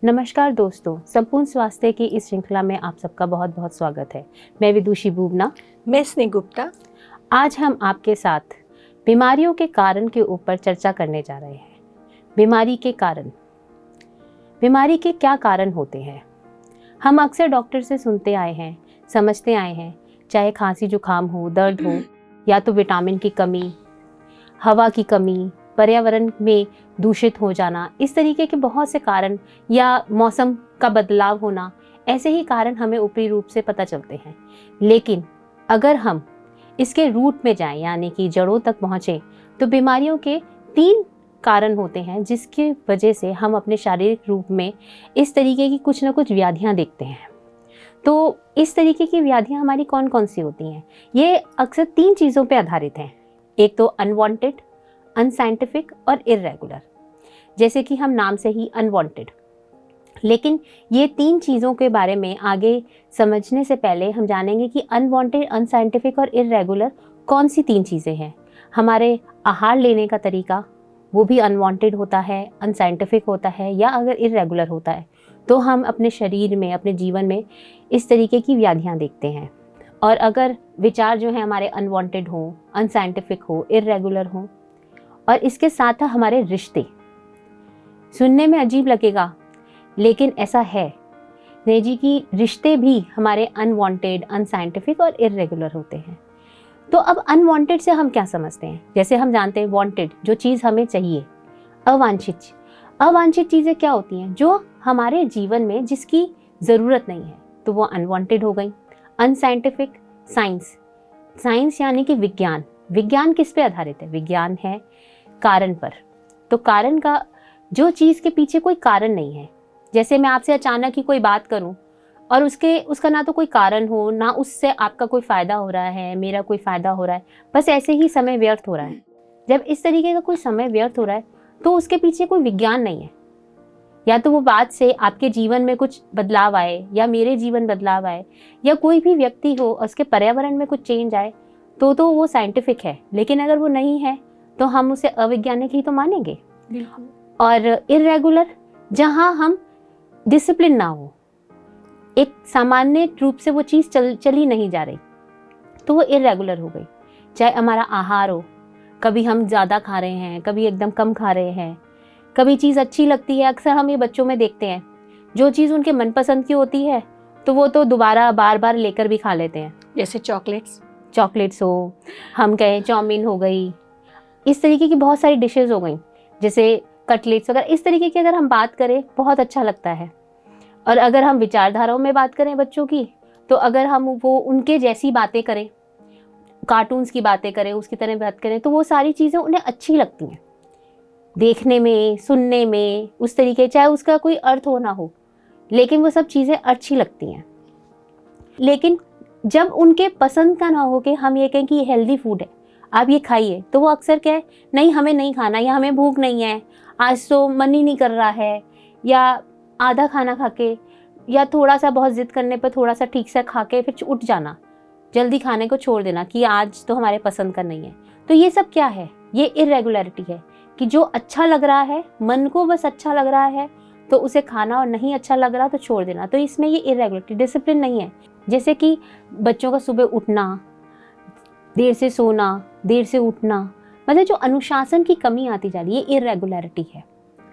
नमस्कार दोस्तों, संपूर्ण स्वास्थ्य की इस श्रृंखला में आप सबका बहुत बहुत स्वागत है। मैं विदुषी बुबना। मैं स्नेह गुप्ता। आज हम आपके साथ बीमारियों के कारण के ऊपर चर्चा करने जा रहे हैं। बीमारी के कारण, बीमारी के क्या कारण होते हैं? हम अक्सर डॉक्टर से सुनते आए हैं, समझते आए हैं, चाहे खांसी जुकाम हो, दर्द हो, या तो विटामिन की कमी, हवा की कमी, पर्यावरण में दूषित हो जाना, इस तरीके के बहुत से कारण, या मौसम का बदलाव होना, ऐसे ही कारण हमें ऊपरी रूप से पता चलते हैं। लेकिन अगर हम इसके रूट में जाएं, यानी कि जड़ों तक पहुँचें, तो बीमारियों के 3 कारण होते हैं जिसकी वजह से हम अपने शारीरिक रूप में इस तरीके की कुछ ना कुछ व्याधियाँ देखते हैं। तो इस तरीके की व्याधियाँ हमारी कौन कौन सी होती हैं? ये अक्सर 3 चीज़ों पर आधारित हैं। एक तो अनवांटेड, अनसाइंटिफिक और इर्रेगुलर। जैसे कि हम नाम से ही अनवांटेड, लेकिन ये 3 चीज़ों के बारे में आगे समझने से पहले हम जानेंगे कि अनवांटेड, अनसाइंटिफिक और इर्रेगुलर कौन सी 3 चीज़ें हैं। हमारे आहार लेने का तरीका, वो भी अनवांटेड होता है, अनसाइंटिफिक होता है, या अगर इर्रेगुलर होता है तो हम अपने शरीर में, अपने जीवन में इस तरीके की व्याधियाँ देखते हैं। और अगर विचार जो है हमारे अनवांटेड हो, अनसाइंटिफिक हो, इर्रेगुलर हो, और इसके साथ हमारे रिश्ते, सुनने में अजीब लगेगा लेकिन ऐसा है नेहा जी कि रिश्ते भी हमारे अनवांटेड, अनसाइंटिफिक और इर्रेगुलर होते हैं। तो अब अनवांटेड से हम क्या समझते हैं? जैसे हम जानते हैं वांटेड, जो चीज़ हमें चाहिए। अवांछित चीज़ें क्या होती हैं? जो हमारे जीवन में जिसकी ज़रूरत नहीं है, तो वो अनवांटेड हो गई। अनसाइंटिफिक, साइंस यानी कि विज्ञान किस पे आधारित है? विज्ञान है कारण पर। तो कारण का, जो चीज़ के पीछे कोई कारण नहीं है, जैसे मैं आपसे अचानक ही कोई बात करूं और उसका ना तो कोई कारण हो, ना उससे आपका कोई फ़ायदा हो रहा है, मेरा कोई फ़ायदा हो रहा है, बस ऐसे ही समय व्यर्थ हो रहा है। जब इस तरीके का कोई समय व्यर्थ हो रहा है तो उसके पीछे कोई विज्ञान नहीं है। या तो वो बात से आपके जीवन में कुछ बदलाव आए, या मेरे जीवन बदलाव आए, या कोई भी व्यक्ति हो उसके पर्यावरण में कुछ चेंज आए, तो वो साइंटिफिक है। लेकिन अगर वो नहीं है तो हम उसे अवैज्ञानिक ही तो मानेंगे। बिल्कुल। और इर्रेगुलर, जहाँ हम डिसिप्लिन ना हो, एक सामान्य रूप से वो चीज़ चली नहीं जा रही, तो वो इर्रेगुलर हो गई। चाहे हमारा आहार हो, कभी हम ज़्यादा खा रहे हैं, कभी एकदम कम खा रहे हैं, कभी चीज़ अच्छी लगती है। अक्सर हम ये बच्चों में देखते हैं, जो चीज़ उनके मनपसंद की होती है तो वो तो दोबारा बार बार लेकर भी खा लेते हैं। जैसे चॉकलेट्स हो, हम कहें चाउमीन हो गई, इस तरीके की बहुत सारी डिशेस हो गई, जैसे कटलेट्स वगैरह। इस तरीके की अगर हम बात करें, बहुत अच्छा लगता है। और अगर हम विचारधाराओं में बात करें बच्चों की, तो अगर हम वो उनके जैसी बातें करें, कार्टून्स की बातें करें, उसकी तरह बात करें, तो वो सारी चीज़ें उन्हें अच्छी लगती हैं देखने में, सुनने में, उस तरीके, चाहे उसका कोई अर्थ हो ना हो, लेकिन वो सब चीज़ें अच्छी लगती हैं। लेकिन जब उनके पसंद का ना हो कि हम ये कहें कि ये हेल्दी फूड है, आप ये खाइए, तो वो अक्सर क्या है, नहीं हमें नहीं खाना, या हमें भूख नहीं है, आज तो मन ही नहीं कर रहा है, या आधा खाना खा के, या थोड़ा सा बहुत जिद करने पर थोड़ा सा ठीक से खा के फिर उठ जाना, जल्दी खाने को छोड़ देना कि आज तो हमारे पसंद का नहीं है। तो ये सब क्या है? ये इर्रेगुलरिटी है कि जो अच्छा लग रहा है, मन को बस अच्छा लग रहा है तो उसे खाना, और नहीं अच्छा लग रहा तो छोड़ देना। तो इसमें ये इर्रेगुलरिटी, डिसिप्लिन नहीं है। जैसे कि बच्चों का सुबह उठना, देर से सोना, देर से उठना, मतलब जो अनुशासन की कमी आती जा रही है, ये इर्रेगुलरिटी है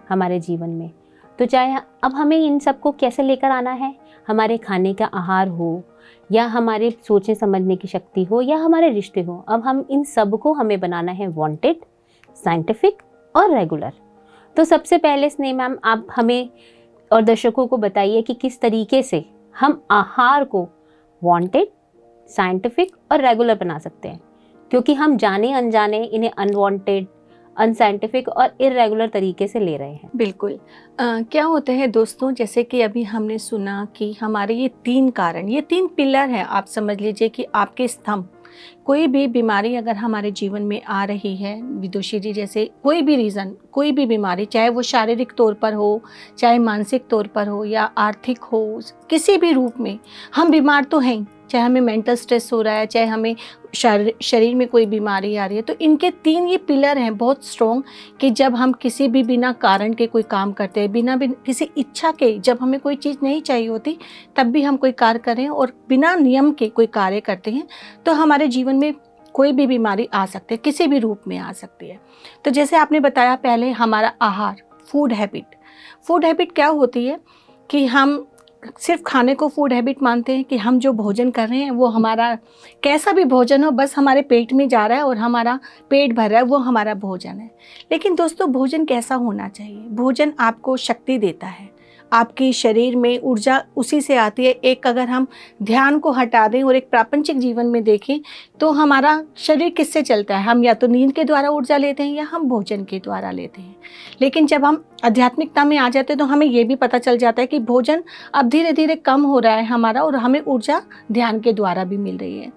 हमारे जीवन में। तो चाहे अब हमें इन सबको कैसे लेकर आना है, हमारे खाने का आहार हो, या हमारे सोचने समझने की शक्ति हो, या हमारे रिश्ते हो, अब हम इन सब को हमें बनाना है वांटेड, साइंटिफिक और रेगुलर। तो सबसे पहले स्नेह मैम, आप हमें और दर्शकों को बताइए कि किस तरीके से हम आहार को वांटेड, साइंटिफिक और रेगुलर बना सकते हैं, क्योंकि हम जाने अनजाने इन्हें अनवांटेड, अनसाइंटिफिक और इर्रेगुलर तरीके से ले रहे हैं। बिल्कुल। क्या होता है दोस्तों, जैसे कि अभी हमने सुना कि हमारे ये 3 कारण, ये 3 पिलर हैं, आप समझ लीजिए कि आपके स्तंभ, कोई भी बीमारी अगर हमारे जीवन में आ रही है विदुषी जी, जैसे कोई भी रीज़न, कोई भी बीमारी, चाहे वो शारीरिक तौर पर हो, चाहे मानसिक तौर पर हो या आर्थिक हो, किसी भी रूप में हम बीमार तो हैं। चाहे हमें मेंटल स्ट्रेस हो रहा है, चाहे हमें शरीर में कोई बीमारी आ रही है, तो इनके 3 ये पिलर हैं बहुत स्ट्रॉन्ग कि जब हम किसी भी बिना कारण के कोई काम करते हैं, बिना किसी इच्छा के, जब हमें कोई चीज़ नहीं चाहिए होती तब भी हम कोई कार्य करें और बिना नियम के कोई कार्य करते हैं, तो हमारे जीवन में कोई भी बीमारी आ सकती है, किसी भी रूप में आ सकती है। तो जैसे आपने बताया पहले, हमारा आहार, फूड हैबिट क्या होती है कि हम सिर्फ खाने को फूड हैबिट मानते हैं कि हम जो भोजन कर रहे हैं वो हमारा कैसा भी भोजन हो, बस हमारे पेट में जा रहा है और हमारा पेट भर रहा है, वो हमारा भोजन है। लेकिन दोस्तों, भोजन कैसा होना चाहिए? भोजन आपको शक्ति देता है, आपकी शरीर में ऊर्जा उसी से आती है। एक अगर हम ध्यान को हटा दें और एक प्रापंचिक जीवन में देखें तो हमारा शरीर किससे चलता है? हम या तो नींद के द्वारा ऊर्जा लेते हैं या हम भोजन के द्वारा लेते हैं। लेकिन जब हम आध्यात्मिकता में आ जाते हैं तो हमें ये भी पता चल जाता है कि भोजन अब धीरे धीरे कम हो रहा है हमारा और हमें ऊर्जा ध्यान के द्वारा भी मिल रही है।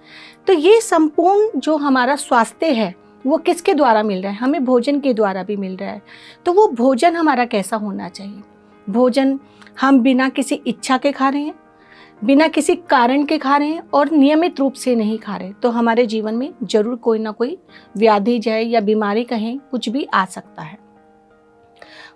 तो ये संपूर्ण जो हमारा स्वास्थ्य है वो किसके द्वारा मिल रहा है? हमें भोजन के द्वारा भी मिल रहा है। तो वो भोजन हमारा कैसा होना चाहिए? भोजन हम बिना किसी इच्छा के खा रहे हैं, बिना किसी कारण के खा रहे हैं और नियमित रूप से नहीं खा रहे, तो हमारे जीवन में जरूर कोई ना कोई व्याधि जाए या बीमारी कहें, कुछ भी आ सकता है।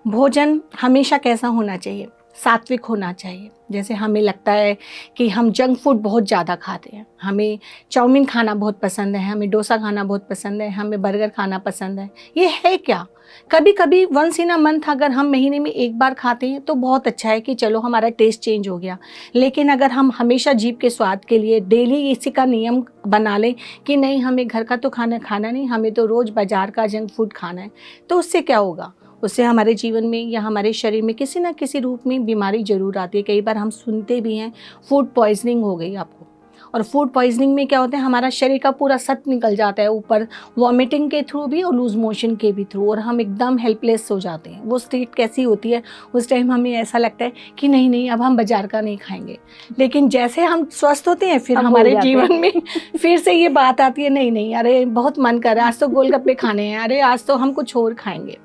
भोजन हमेशा कैसा होना चाहिए? सात्विक होना चाहिए। जैसे हमें लगता है कि हम जंक फूड बहुत ज़्यादा खाते हैं, हमें चाउमीन खाना बहुत पसंद है, हमें डोसा खाना बहुत पसंद है, हमें बर्गर खाना पसंद है। ये है क्या? कभी कभी वंस इन अ मंथ अगर हम महीने में एक बार खाते हैं तो बहुत अच्छा है कि चलो हमारा टेस्ट चेंज हो गया। लेकिन अगर हम हमेशा जीभ के स्वाद के लिए डेली इसी का नियम बना लें कि नहीं, हमें घर का तो खाना नहीं, हमें तो रोज़ बाज़ार का जंक फूड खाना है, तो उससे क्या होगा? उससे हमारे जीवन में या हमारे शरीर में किसी न किसी रूप में बीमारी जरूर आती है। कई बार हम सुनते भी हैं फूड पॉइजनिंग हो गई आपको, और फूड पॉइजनिंग में क्या होता है, हमारा शरीर का पूरा सत्व निकल जाता है ऊपर, वॉमिटिंग के थ्रू भी और लूज मोशन के भी थ्रू, और हम एकदम हेल्पलेस हो जाते हैं। वो स्टेट कैसी होती है? उस टाइम हमें ऐसा लगता है कि नहीं अब हम बाजार का नहीं खाएंगे। लेकिन जैसे हम स्वस्थ होते हैं फिर हमारे जीवन में फिर से ये बात आती है, नहीं अरे बहुत मन कर रहा है, आज तो गोलगप्पे खाने हैं, अरे आज तो हम कुछ और खाएंगे।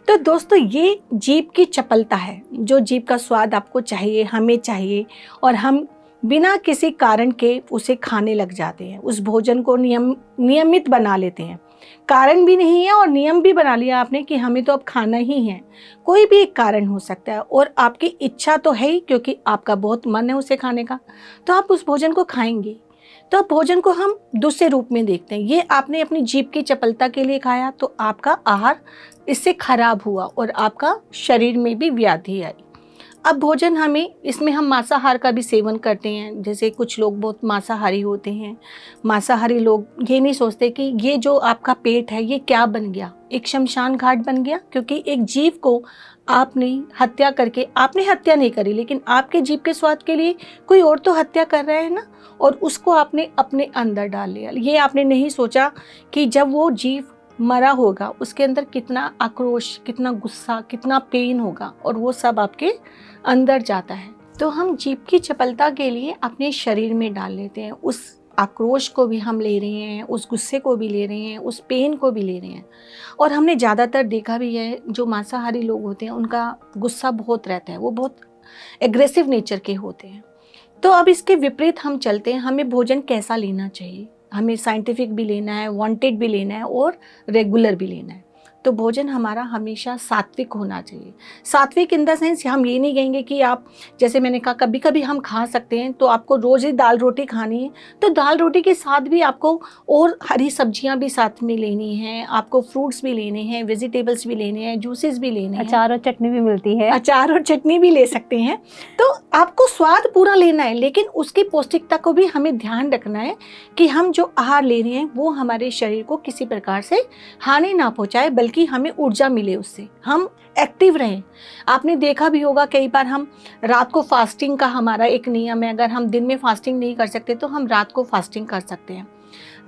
तो दोस्तों, ये जीभ की चपलता है, जो जीभ का स्वाद आपको चाहिए, हमें चाहिए, और हम बिना किसी कारण के उसे खाने लग जाते हैं। उस भोजन को नियमित बना लेते हैं। कारण भी नहीं है और नियम भी बना लिया आपने कि हमें तो अब खाना ही है। कोई भी एक कारण हो सकता है और आपकी इच्छा तो है ही, क्योंकि आपका बहुत मन है उसे खाने का, तो आप उस भोजन को खाएंगे। तो अब भोजन को हम दूसरे रूप में देखते हैं। ये आपने अपनी जीभ की चपलता के लिए खाया तो आपका आहार इससे खराब हुआ और आपका शरीर में भी व्याधि आई। अब भोजन इसमें हम मांसाहार का भी सेवन करते हैं। जैसे कुछ लोग बहुत मांसाहारी होते हैं। मांसाहारी लोग ये नहीं सोचते कि ये जो आपका पेट है ये क्या बन गया, एक शमशान घाट बन गया, क्योंकि एक जीव को आपने हत्या करके, आपने हत्या नहीं करी लेकिन आपके जीव के स्वाद के लिए कोई और तो हत्या कर रहा है ना, और उसको आपने अपने अंदर डाल लिया। ये आपने नहीं सोचा कि जब वो जीव मरा होगा उसके अंदर कितना आक्रोश, कितना गुस्सा, कितना पेन होगा, और वो सब आपके अंदर जाता है। तो हम जीभ की चपलता के लिए अपने शरीर में डाल लेते हैं। उस आक्रोश को भी हम ले रहे हैं, उस गुस्से को भी ले रहे हैं, उस पेन को भी ले रहे हैं। और हमने ज़्यादातर देखा भी है, जो मांसाहारी लोग होते हैं उनका गुस्सा बहुत रहता है, वो बहुत एग्रेसिव नेचर के होते हैं। तो अब इसके विपरीत हम चलते हैं, हमें भोजन कैसा लेना चाहिए। हमें साइंटिफिक भी लेना है, वांटेड भी लेना है और रेगुलर भी लेना है। तो भोजन हमारा हमेशा सात्विक होना चाहिए। सात्विक इन द सेंस, हम ये नहीं कहेंगे कि आप, जैसे मैंने कहा कभी कभी हम खा सकते हैं, तो आपको रोज़ ही दाल रोटी खानी है तो दाल रोटी के साथ भी आपको और हरी सब्जियां भी साथ में लेनी है, आपको फ्रूट्स भी लेने हैं, वेजिटेबल्स भी लेने हैं, जूसेस भी लेने हैं, अचार और चटनी भी मिलती है, अचार और चटनी भी ले सकते हैं। तो आपको स्वाद पूरा लेना है, लेकिन उसकी पौष्टिकता को भी हमें ध्यान रखना है कि हम जो आहार ले रहे हैं वो हमारे शरीर को किसी प्रकार से हानि ना पहुंचाए, बल्कि कि हमें ऊर्जा मिले, उससे हम एक्टिव रहें। आपने देखा भी होगा कई बार हम रात को फास्टिंग का हमारा एक नियम है, अगर हम दिन में फास्टिंग नहीं कर सकते तो हम रात को फास्टिंग कर सकते हैं।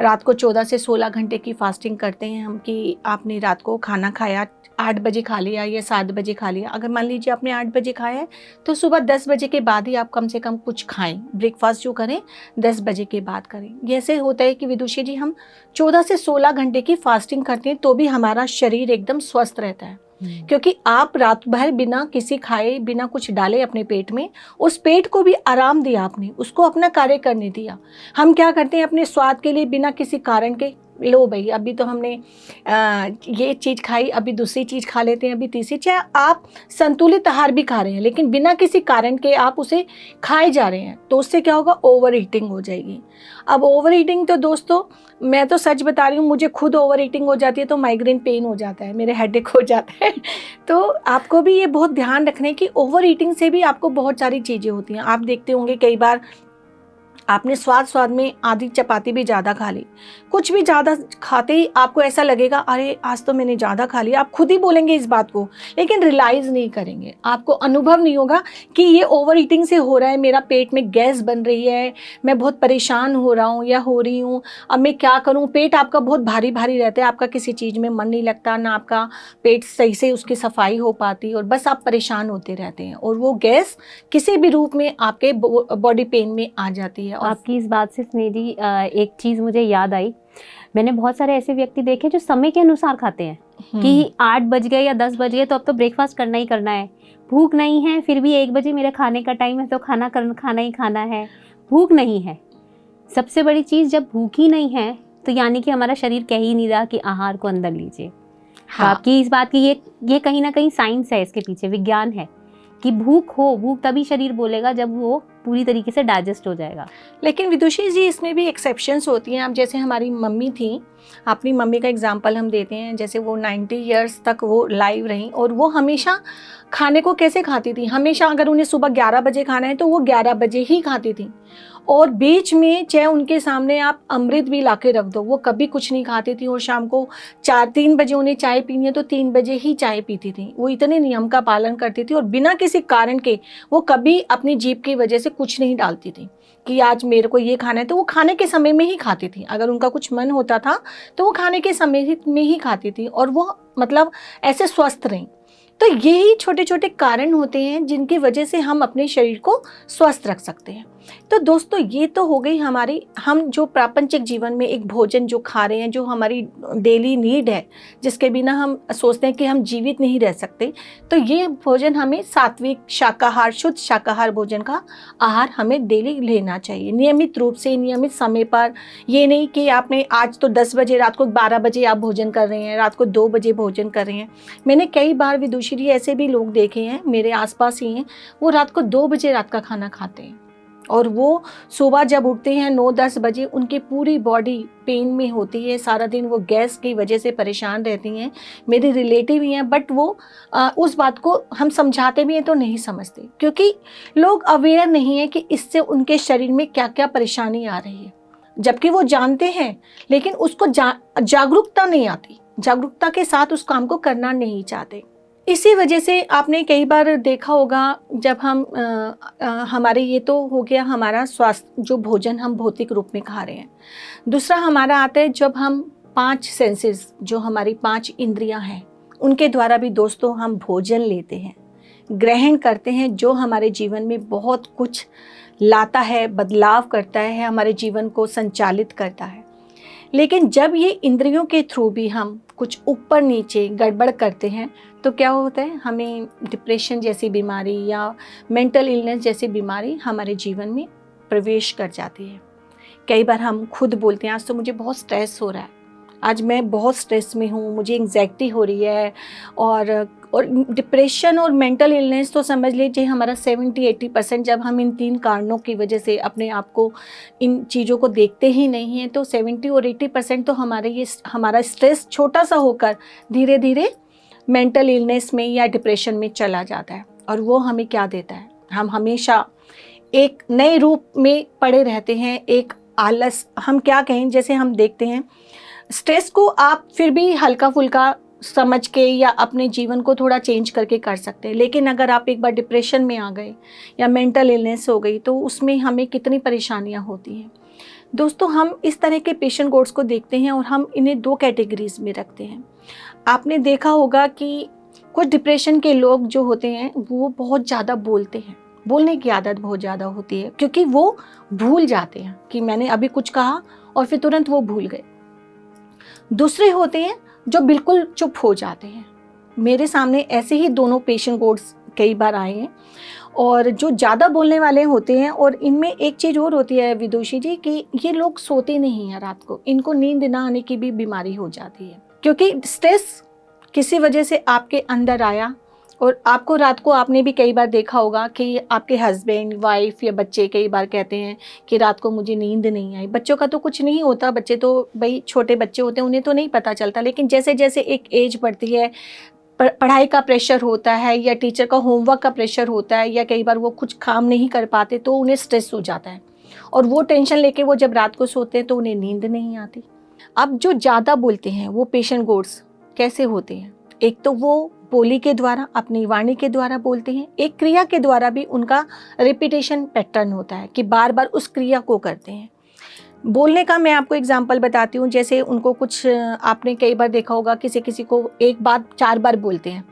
रात को 14 से 16 घंटे की फास्टिंग करते हैं हम, कि आपने रात को खाना खाया 8 बजे खा लिया या 7 बजे खा लिया। अगर मान लीजिए आपने 8 बजे खाया है तो सुबह 10 बजे के बाद ही आप कम से कम कुछ खाएं। ब्रेकफास्ट जो करें 10 बजे के बाद करें। ये ऐसे होता है कि विदुषी जी हम 14 से 16 घंटे की फास्टिंग करते हैं तो भी हमारा शरीर एकदम स्वस्थ रहता है, क्योंकि आप रात भर बिना किसी खाए, बिना कुछ डाले अपने पेट में, उस पेट को भी आराम दिया आपने, उसको अपना कार्य करने दिया। हम क्या करते हैं अपने स्वाद के लिए बिना किसी कारण के, लो भाई अभी तो हमने ये चीज़ खाई, अभी दूसरी चीज़ खा लेते हैं, अभी तीसरी। चाहे आप संतुलित आहार भी खा रहे हैं लेकिन बिना किसी कारण के आप उसे खाए जा रहे हैं तो उससे क्या होगा, ओवर ईटिंग हो जाएगी। अब ओवर ईटिंग तो दोस्तों मैं तो सच बता रही हूँ, मुझे खुद ओवर ईटिंग हो जाती है तो माइग्रेन पेन हो जाता है, मेरे हेडेक हो जाता है। तो आपको भी ये बहुत ध्यान रखना है कि ओवर ईटिंग से भी आपको बहुत सारी चीज़ें होती हैं। आप देखते होंगे कई बार आपने स्वाद में आधी चपाती भी ज़्यादा खा ली, कुछ भी ज़्यादा खाते ही आपको ऐसा लगेगा अरे आज तो मैंने ज़्यादा खा लिया। आप खुद ही बोलेंगे इस बात को, लेकिन रियलाइज़ नहीं करेंगे, आपको अनुभव नहीं होगा कि ये ओवर ईटिंग से हो रहा है, मेरा पेट में गैस बन रही है, मैं बहुत परेशान हो रहा हूँ या हो रही हूँ, अब मैं क्या करूँ। पेट आपका बहुत भारी भारी रहता है, आपका किसी चीज़ में मन नहीं लगता, ना आपका पेट सही से उसकी सफाई हो पाती और बस आप परेशान होते रहते हैं और वो गैस किसी भी रूप में आपके बॉडी पेन में आ जाती है। आपकी इस बात से मेरी एक चीज़ मुझे याद आई। मैंने बहुत सारे ऐसे व्यक्ति देखे जो समय के अनुसार खाते हैं कि 8 बज गए या 10 बज गए तो अब तो ब्रेकफास्ट करना ही करना है, भूख नहीं है फिर भी 1 बजे मेरा खाने का टाइम है तो खाना ही खाना है। भूख नहीं है, सबसे बड़ी चीज़ जब भूख ही नहीं है तो यानी कि हमारा शरीर कह ही नहीं रहा कि आहार को अंदर लीजिए। तो आपकी इस बात की ये कहीं ना कहीं साइंस है, इसके पीछे विज्ञान है कि भूख तभी शरीर बोलेगा जब वो पूरी तरीके से डाइजेस्ट हो जाएगा। लेकिन विदुषी जी इसमें भी एक्सेप्शंस होती हैं। अब जैसे हमारी मम्मी थी, अपनी मम्मी का एग्जांपल हम देते हैं, जैसे वो 90 इयर्स तक वो लाइव रहीं और वो हमेशा खाने को कैसे खाती थी, हमेशा अगर उन्हें सुबह 11 बजे खाना है तो वो 11 बजे ही खाती थी और बीच में चाहे उनके सामने आप अमृत भी लाके रख दो वो कभी कुछ नहीं खाती थी और शाम को 4-3 बजे उन्हें चाय पीनी है तो 3 बजे ही चाय पीती थी। वो इतने नियम का पालन करती थी और बिना किसी कारण के वो कभी अपनी जीभ की वजह से कुछ नहीं डालती थी कि आज मेरे को ये खाना है, तो वो खाने के समय में ही खाती थी। अगर उनका कुछ मन होता था तो वो खाने के समय में ही खाती थी और वो मतलब ऐसे स्वस्थ रहीं। तो यही छोटे छोटे कारण होते हैं जिनकी वजह से हम अपने शरीर को स्वस्थ रख सकते हैं। तो दोस्तों ये तो हो गई हमारी, हम जो प्रापंचिक जीवन में एक भोजन जो खा रहे हैं, जो हमारी डेली नीड है, जिसके बिना हम सोचते हैं कि हम जीवित नहीं रह सकते, तो ये भोजन हमें सात्विक शाकाहार, शुद्ध शाकाहार भोजन का आहार हमें डेली लेना चाहिए, नियमित रूप से, नियमित समय पर। ये नहीं कि आपने आज तो 10 बजे, रात को 12 बजे आप भोजन कर रहे हैं, रात को 2 बजे भोजन कर रहे हैं। मैंने कई बार विदुषी जी ऐसे भी लोग देखे हैं, मेरे आसपास ही हैं, वो रात को 2 बजे रात का खाना खाते हैं और वो सुबह जब उठते हैं 9-10 बजे उनकी पूरी बॉडी पेन में होती है, सारा दिन वो गैस की वजह से परेशान रहती हैं। मेरे रिलेटिव ही हैं, बट वो उस बात को हम समझाते भी हैं तो नहीं समझते, क्योंकि लोग अवेयर नहीं है कि इससे उनके शरीर में क्या क्या परेशानी आ रही है, जबकि वो जानते हैं लेकिन उसको जागरूकता नहीं आती, जागरूकता के साथ उस काम को करना नहीं चाहते। इसी वजह से आपने कई बार देखा होगा, जब हम हमारे, ये तो हो गया हमारा स्वास्थ्य, जो भोजन हम भौतिक रूप में खा रहे हैं। दूसरा हमारा आता है जब हम 5 सेंसेस, जो हमारी 5 इंद्रियां हैं, उनके द्वारा भी दोस्तों हम भोजन लेते हैं, ग्रहण करते हैं, जो हमारे जीवन में बहुत कुछ लाता है, बदलाव करता है, हमारे जीवन को संचालित करता है। लेकिन जब ये इंद्रियों के थ्रू भी हम कुछ ऊपर नीचे गड़बड़ करते हैं तो क्या होता है, हमें डिप्रेशन जैसी बीमारी या मेंटल इलनेस जैसी बीमारी हमारे जीवन में प्रवेश कर जाती है। कई बार हम खुद बोलते हैं आज तो मुझे बहुत स्ट्रेस हो रहा है, आज मैं बहुत स्ट्रेस में हूँ, मुझे एंग्जाइटी हो रही है। और डिप्रेशन और मेंटल इलनेस तो समझ लीजिए हमारा 70-80%, जब हम इन 3 कारणों की वजह से अपने आप को, इन चीज़ों को देखते ही नहीं हैं, तो 70 और 80% तो हमारा स्ट्रेस छोटा सा होकर धीरे धीरे मेंटल इलनेस में या डिप्रेशन में चला जाता है। और वो हमें क्या देता है, हम हमेशा एक नए रूप में पड़े रहते हैं, एक आलस, हम क्या कहें, जैसे हम देखते हैं स्ट्रेस को आप फिर भी हल्का फुल्का समझ के या अपने जीवन को थोड़ा चेंज करके कर सकते हैं, लेकिन अगर आप एक बार डिप्रेशन में आ गए या मेंटल इलनेस हो गई तो उसमें हमें कितनी परेशानियां होती हैं। दोस्तों, हम इस तरह के पेशेंट गोड्स को देखते हैं और हम इन्हें 2 कैटेगरीज में रखते हैं। आपने देखा होगा कि कुछ डिप्रेशन के लोग जो होते हैं वो बहुत ज़्यादा बोलते हैं, बोलने की आदत बहुत ज़्यादा होती है, क्योंकि वो भूल जाते हैं कि मैंने अभी कुछ कहा और फिर तुरंत वो भूल गए। दूसरे होते हैं जो बिल्कुल चुप हो जाते हैं। मेरे सामने ऐसे ही दोनों पेशेंट गोड्स कई बार आए हैं। और जो ज़्यादा बोलने वाले होते हैं, और इनमें एक चीज़ और होती है विदुषी जी, कि ये लोग सोते नहीं हैं रात को, इनको नींद ना आने की भी बीमारी हो जाती है, क्योंकि स्ट्रेस किसी वजह से आपके अंदर आया। और आपको रात को, आपने भी कई बार देखा होगा कि आपके हस्बैंड, वाइफ या बच्चे कई बार कहते हैं कि रात को मुझे नींद नहीं आई। बच्चों का तो कुछ नहीं होता, बच्चे तो भाई छोटे बच्चे होते हैं, उन्हें तो नहीं पता चलता, लेकिन जैसे जैसे एक एज बढ़ती है, पढ़ाई का प्रेशर होता है या टीचर का होमवर्क का प्रेशर होता है, या कई बार वो कुछ काम नहीं कर पाते तो उन्हें स्ट्रेस हो जाता है, और वो टेंशन लेके वो जब रात को सोते हैं तो उन्हें नींद नहीं आती। अब जो ज़्यादा बोलते हैं वो पेशेंट गोड्स कैसे होते हैं? एक तो वो बोली के द्वारा, अपनी वाणी के द्वारा बोलते हैं, एक क्रिया के द्वारा भी उनका रिपीटेशन पैटर्न होता है कि बार बार उस क्रिया को करते हैं। बोलने का मैं आपको एग्जांपल बताती हूँ। जैसे उनको कुछ, आपने कई बार देखा होगा किसी किसी को एक बात 4 बार बोलते हैं।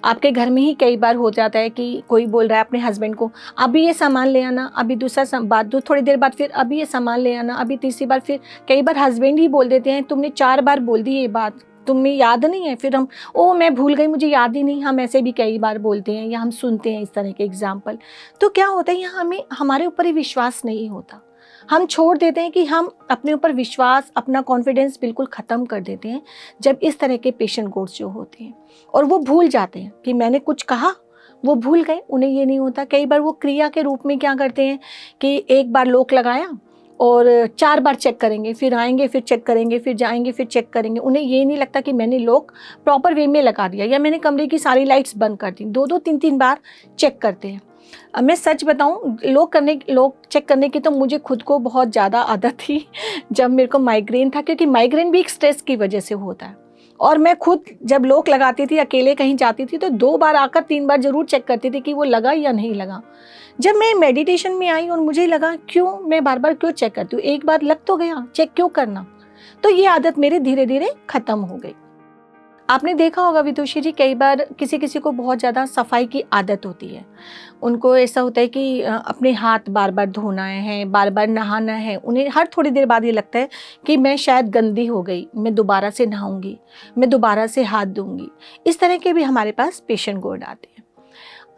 आपके घर में ही कई बार हो जाता है कि कोई बोल रहा है अपने हस्बैंड को, अभी ये सामान ले आना, अभी दूसरा बात, थोड़ी देर बाद फिर अभी ये सामान ले आना, अभी तीसरी बार फिर कई बार हस्बैंड ही बोल देते हैं, तुमने 4 बार बोल दी ये बात, तुम्हें याद नहीं है? फिर हम, ओ मैं भूल गई, मुझे याद ही नहीं। हम ऐसे भी कई बार बोलते हैं या हम सुनते हैं इस तरह के एग्जाम्पल। तो क्या होता है, यहाँ हमें हमारे ऊपर ही विश्वास नहीं होता, हम छोड़ देते हैं कि हम अपने ऊपर विश्वास, अपना कॉन्फिडेंस बिल्कुल ख़त्म कर देते हैं जब इस तरह के पेशेंट गोड्स जो होते हैं, और वो भूल जाते हैं कि मैंने कुछ कहा, वो भूल गए, उन्हें ये नहीं होता। कई बार वो क्रिया के रूप में क्या करते हैं कि एक बार लॉक लगाया और 4 बार चेक करेंगे, फिर आएंगे, फिर चेक करेंगे, फिर जाएंगे, फिर चेक करेंगे। उन्हें ये नहीं लगता कि मैंने लॉक प्रॉपर वे में लगा दिया या मैंने कमरे की सारी लाइट्स बंद कर दी। 2-2, 3-3 बार चेक करते हैं। मैं सच बताऊं, लॉक चेक करने की तो मुझे खुद को बहुत ज़्यादा आदत थी जब मेरे को माइग्रेन था, क्योंकि माइग्रेन भी एक स्ट्रेस की वजह से होता है। और मैं खुद जब लॉक लगाती थी, अकेले कहीं जाती थी, तो 2 बार आकर 3 बार ज़रूर चेक करती थी कि वो लगा या नहीं लगा। जब मैं मेडिटेशन में आई और मुझे लगा क्यों मैं बार बार क्यों चेक करती हूँ, एक बार लग तो गया, चेक क्यों करना। तो ये आदत मेरी धीरे धीरे ख़त्म हो गई। आपने देखा होगा विदुषी जी, कई बार किसी किसी को बहुत ज़्यादा सफाई की आदत होती है। उनको ऐसा होता है कि अपने हाथ बार बार धोना है, बार बार नहाना है। उन्हें हर थोड़ी देर बाद ये लगता है कि मैं शायद गंदी हो गई, मैं दोबारा से नहाऊंगी, मैं दोबारा से हाथ धोऊंगी। इस तरह के भी हमारे पास पेशेंट गोड आते हैं।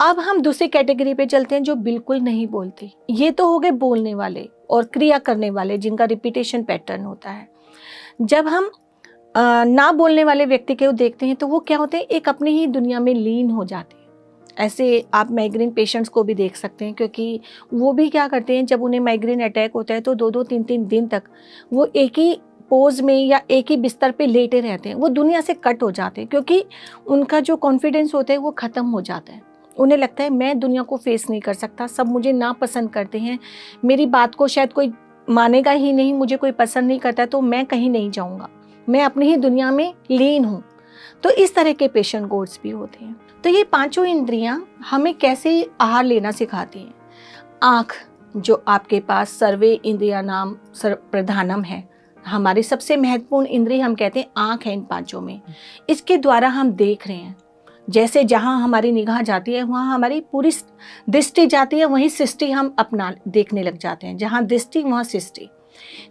अब हम दूसरी कैटेगरी पे चलते हैं जो बिल्कुल नहीं बोलती। ये तो हो गए बोलने वाले और क्रिया करने वाले, जिनका रिपीटेशन पैटर्न होता है। जब हम ना बोलने वाले व्यक्ति को देखते हैं तो वो क्या होते हैं, एक अपनी ही दुनिया में लीन हो जाते हैं। ऐसे आप माइग्रेन पेशेंट्स को भी देख सकते हैं, क्योंकि वो भी क्या करते हैं, जब उन्हें माइग्रेन अटैक होता है तो 2-2, 3-3 दिन तक वो एक ही पोज में या एक ही बिस्तर पे लेटे रहते हैं। वो दुनिया से कट हो जाते हैं, क्योंकि उनका जो कॉन्फिडेंस होता है वो ख़त्म हो जाता है। उन्हें लगता है मैं दुनिया को फेस नहीं कर सकता, सब मुझे नापसंद करते हैं, मेरी बात को शायद कोई मानेगा ही नहीं, मुझे कोई पसंद नहीं करता, तो मैं कहीं नहीं जाऊँगा, मैं अपनी ही दुनिया में लीन हूँ। तो इस तरह के पेशेंट गोड्स भी होते हैं। तो ये 5 इंद्रियां हमें कैसे आहार लेना सिखाती हैं। आँख, जो आपके पास सर्वे इंद्रिया नाम प्रधानम है, हमारी सबसे महत्वपूर्ण इंद्रिय हम कहते हैं आँख है इन 5 में। इसके द्वारा हम देख रहे हैं, जैसे जहाँ हमारी निगाह जाती है वहाँ हमारी पूरी दृष्टि जाती है, वहीं सृष्टि हम अपना देखने लग जाते हैं। जहाँ दृष्टि वहाँ सृष्टि,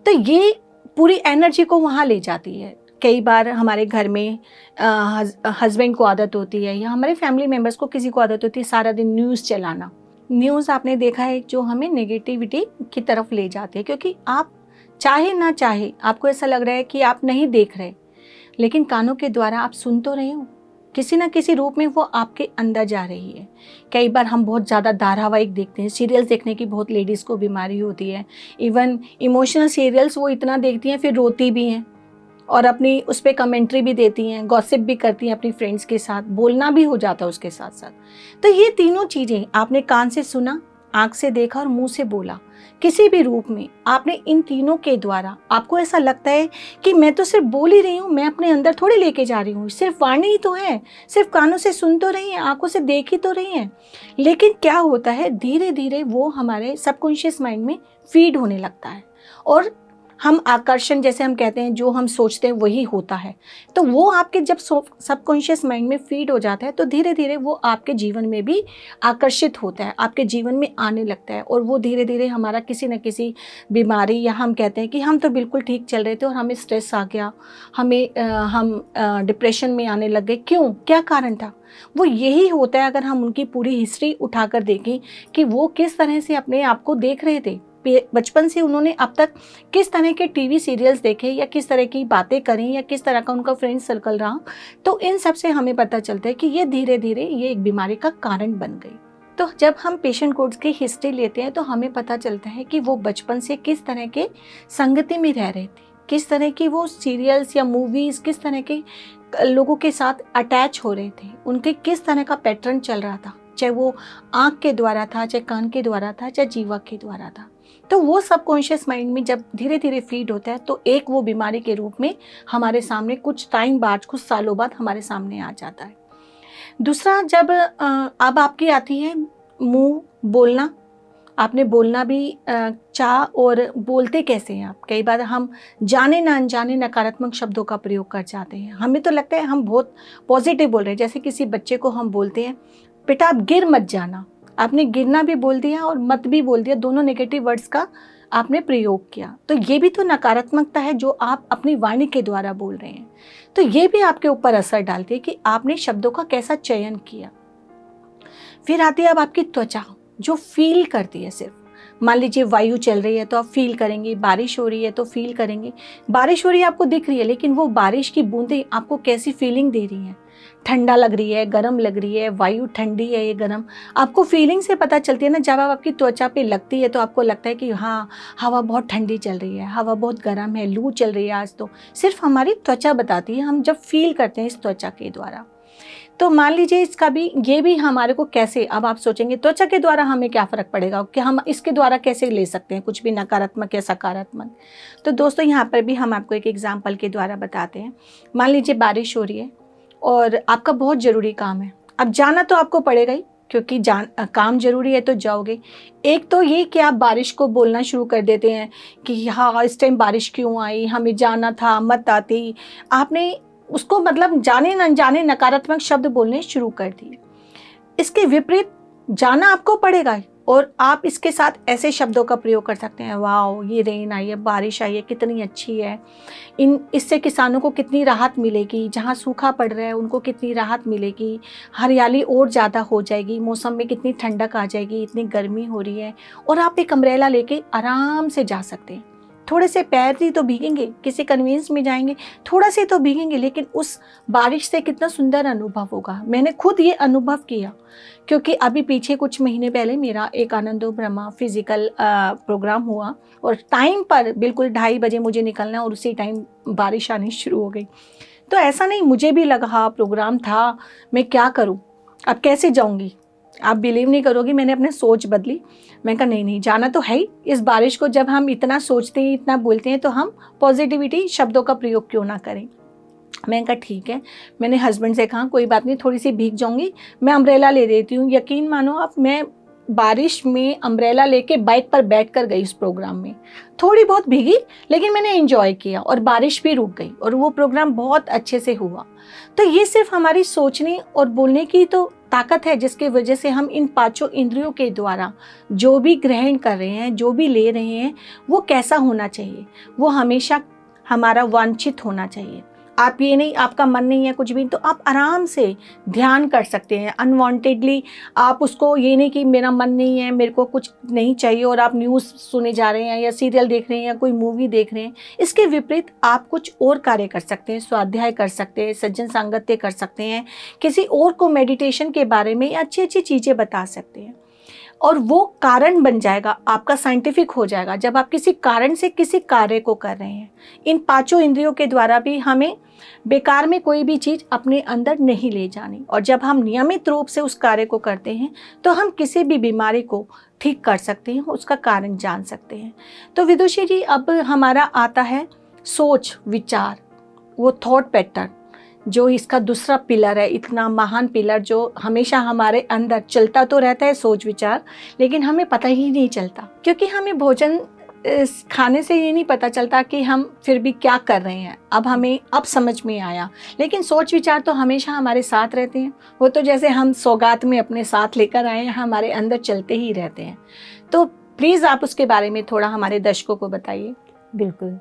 तो ये पूरी एनर्जी को वहाँ ले जाती है। कई बार हमारे घर में हस्बैंड को आदत होती है या हमारे फैमिली मेम्बर्स को किसी को आदत होती है सारा दिन न्यूज़ चलाना। न्यूज़ आपने देखा है जो हमें नेगेटिविटी की तरफ ले जाती है, क्योंकि आप चाहे ना चाहे आपको ऐसा लग रहा है कि आप नहीं देख रहे, लेकिन कानों के द्वारा आप सुन तो रहे हो, किसी ना किसी रूप में वो आपके अंदर जा रही है। कई बार हम बहुत ज़्यादा धारावाहिक देखते हैं, सीरियल्स देखने की बहुत लेडीज़ को बीमारी होती है। इवन इमोशनल सीरियल्स वो इतना देखती हैं, फिर रोती भी हैं और अपनी उस पर कमेंट्री भी देती हैं, गॉसिप भी करती हैं अपनी फ्रेंड्स के साथ, बोलना भी हो जाता है उसके साथ साथ। तो ये तीनों चीज़ें आपने कान से सुना, आँख से देखा और मुँह से बोला, किसी भी रूप में आपने इन तीनों के द्वारा आपको ऐसा लगता है कि मैं तो सिर्फ बोल ही रही हूँ, मैं अपने अंदर थोड़ी लेके जा रही हूँ, सिर्फ वाणी ही तो है, सिर्फ कानों से सुन तो रही हैं, आंखों से देख ही तो रही हैं। लेकिन क्या होता है, धीरे धीरे वो हमारे सबकॉन्शियस माइंड में फीड होने लगता है और हम आकर्षण, जैसे हम कहते हैं, जो हम सोचते हैं वही होता है। तो वो आपके जब सबकॉन्शियस माइंड में फीड हो जाता है तो धीरे धीरे वो आपके जीवन में भी आकर्षित होता है, आपके जीवन में आने लगता है, और वो धीरे धीरे हमारा किसी न किसी बीमारी, या हम कहते हैं कि हम तो बिल्कुल ठीक चल रहे थे और हमें स्ट्रेस आ गया, हम डिप्रेशन में आने लग गए। क्यों, क्या कारण था? वो यही होता है, अगर हम उनकी पूरी हिस्ट्री उठाकर देखें कि वो किस तरह से अपने आप को देख रहे थे, बचपन से उन्होंने अब तक किस तरह के टीवी सीरियल्स देखे, या किस तरह की बातें करें, या किस तरह का उनका फ्रेंड सर्कल रहा, तो इन सब से हमें पता चलता है कि ये धीरे धीरे ये एक बीमारी का कारण बन गई। तो जब हम पेशेंट कोड्स की हिस्ट्री लेते हैं तो हमें पता चलता है कि वो बचपन से किस तरह के संगति में रह रहे थे, किस तरह की वो सीरियल्स या मूवीज़, किस तरह के लोगों के साथ अटैच हो रहे थे, उनके किस तरह का पैटर्न चल रहा था, चाहे वो आँख के द्वारा था, चाहे कान के द्वारा था, चाहे जीवा के द्वारा था। तो वो सबकॉन्शियस माइंड में जब धीरे धीरे फीड होता है तो एक वो बीमारी के रूप में हमारे सामने कुछ टाइम बाद, कुछ सालों बाद हमारे सामने आ जाता है। दूसरा, जब अब आपकी आती है मुंह बोलना, आपने बोलना भी चाह, और बोलते कैसे हैं आप? कई बार हम जाने ना अनजाने नकारात्मक शब्दों का प्रयोग कर जाते हैं। हमें तो लगता है हम बहुत पॉजिटिव बोल रहे हैं। जैसे किसी बच्चे को हम बोलते हैं, बेटा आप गिर मत जाना, आपने गिरना भी बोल दिया और मत भी बोल दिया, दोनों नेगेटिव वर्ड्स का आपने प्रयोग किया। तो ये भी तो नकारात्मकता है जो आप अपनी वाणी के द्वारा बोल रहे हैं। तो ये भी आपके ऊपर असर डालती है कि आपने शब्दों का कैसा चयन किया। फिर आती है अब आपकी त्वचा, जो फील करती है। सिर्फ मान लीजिए वायु चल रही है तो आप फील करेंगे, बारिश हो रही है तो फील करेंगे। बारिश हो रही है आपको दिख रही है, लेकिन वो बारिश की बूंदें आपको कैसी फीलिंग दे रही हैं? ठंडा लग रही है, गर्म लग रही है, वायु ठंडी है, ये गर्म, आपको फीलिंग से पता चलती है ना। जब आप आपकी त्वचा पे लगती है तो आपको लगता है कि हाँ, हवा बहुत ठंडी चल रही है, हवा बहुत गर्म है, लू चल रही है आज तो। सिर्फ हमारी त्वचा बताती है, हम जब फील करते हैं इस त्वचा के द्वारा। तो मान लीजिए इसका भी, ये भी हमारे को कैसे, अब आप सोचेंगे त्वचा के द्वारा हमें क्या फ़र्क पड़ेगा, कि हम इसके द्वारा कैसे ले सकते हैं कुछ भी नकारात्मक या सकारात्मक। तो दोस्तों यहाँ पर भी हम आपको एक एग्जाम्पल के द्वारा बताते हैं। मान लीजिए बारिश हो रही है और आपका बहुत ज़रूरी काम है, अब जाना तो आपको पड़ेगा ही, क्योंकि काम ज़रूरी है तो जाओगे। एक तो ये कि आप बारिश को बोलना शुरू कर देते हैं कि हाँ इस टाइम बारिश क्यों आई, हमें जाना था, मत आती। आपने उसको मतलब जाने न जाने नकारात्मक शब्द बोलने शुरू कर दिए। इसके विपरीत जाना आपको पड़ेगा और आप इसके साथ ऐसे शब्दों का प्रयोग कर सकते हैं, वाओ ये रेन आई है, बारिश आई है, कितनी अच्छी है, इससे किसानों को कितनी राहत मिलेगी, जहाँ सूखा पड़ रहा है उनको कितनी राहत मिलेगी, हरियाली और ज़्यादा हो जाएगी, मौसम में कितनी ठंडक आ जाएगी, इतनी गर्मी हो रही है। और आप एक अम्ब्रेला लेके आराम से जा सकते हैं। थोड़े से पैर ही तो भीगेंगे, किसी कन्वेंस में जाएंगे थोड़ा से तो भीगेंगे, लेकिन उस बारिश से कितना सुंदर अनुभव होगा। मैंने खुद ये अनुभव किया, क्योंकि अभी पीछे कुछ महीने पहले मेरा एक आनंदो ब्रह्मा फिजिकल प्रोग्राम हुआ और टाइम पर बिल्कुल 2:30 बजे मुझे निकलना और उसी टाइम बारिश आनी शुरू हो गई। तो ऐसा नहीं, मुझे भी लगा हाँ प्रोग्राम था, मैं क्या करूँ, अब कैसे जाऊँगी। आप बिलीव नहीं करोगी, मैंने अपने सोच बदली। मैं कहा नहीं जाना तो है ही। इस बारिश को जब हम इतना सोचते हैं, इतना बोलते हैं, तो हम पॉजिटिविटी शब्दों का प्रयोग क्यों ना करें। मैंने कहा ठीक है। मैंने हस्बैंड से कहा कोई बात नहीं, थोड़ी सी भीग जाऊंगी, मैं अम्ब्रेला ले देती हूँ। यकीन मानो आप, मैं बारिश में अम्ब्रेला लेके बाइक पर बैठ कर गई इस प्रोग्राम में। थोड़ी बहुत भीगी, लेकिन मैंने एंजॉय किया और बारिश भी रुक गई और वो प्रोग्राम बहुत अच्छे से हुआ। तो ये सिर्फ हमारी सोचने और बोलने की तो ताकत है, जिसकी वजह से हम इन 5 इंद्रियों के द्वारा जो भी ग्रहण कर रहे हैं, जो भी ले रहे हैं, वो कैसा होना चाहिए, वो हमेशा हमारा वांछित होना चाहिए। आप ये नहीं, आपका मन नहीं है कुछ भी, तो आप आराम से ध्यान कर सकते हैं अनवांटेडली। आप उसको ये नहीं कि मेरा मन नहीं है, मेरे को कुछ नहीं चाहिए, और आप न्यूज़ सुने जा रहे हैं या सीरियल देख रहे हैं या कोई मूवी देख रहे हैं। इसके विपरीत आप कुछ और कार्य कर सकते हैं, स्वाध्याय कर सकते हैं, सज्जन सांगत्य कर सकते हैं, किसी और को मेडिटेशन के बारे में अच्छी अच्छी चीज़ें बता सकते हैं, और वो कारण बन जाएगा, आपका साइंटिफिक हो जाएगा जब आप किसी कारण से किसी कार्य को कर रहे हैं। इन 5 इंद्रियों के द्वारा भी हमें बेकार में कोई भी चीज़ अपने अंदर नहीं ले जानी, और जब हम नियमित रूप से उस कार्य को करते हैं तो हम किसी भी बीमारी को ठीक कर सकते हैं, उसका कारण जान सकते हैं। तो विदुषी जी, अब हमारा आता है सोच विचार, वो थॉट पैटर्न, जो इसका दूसरा पिलर है, इतना महान पिलर जो हमेशा हमारे अंदर चलता तो रहता है सोच विचार, लेकिन हमें पता ही नहीं चलता, क्योंकि हमें भोजन इस खाने से ये नहीं पता चलता कि हम फिर भी क्या कर रहे हैं। अब हमें अब समझ में आया, लेकिन सोच विचार तो हमेशा हमारे साथ रहते हैं। वो तो जैसे हम सौगात में अपने साथ लेकर आए हैं, हमारे अंदर चलते ही रहते हैं। तो प्लीज़ आप उसके बारे में थोड़ा हमारे दर्शकों को बताइए। बिल्कुल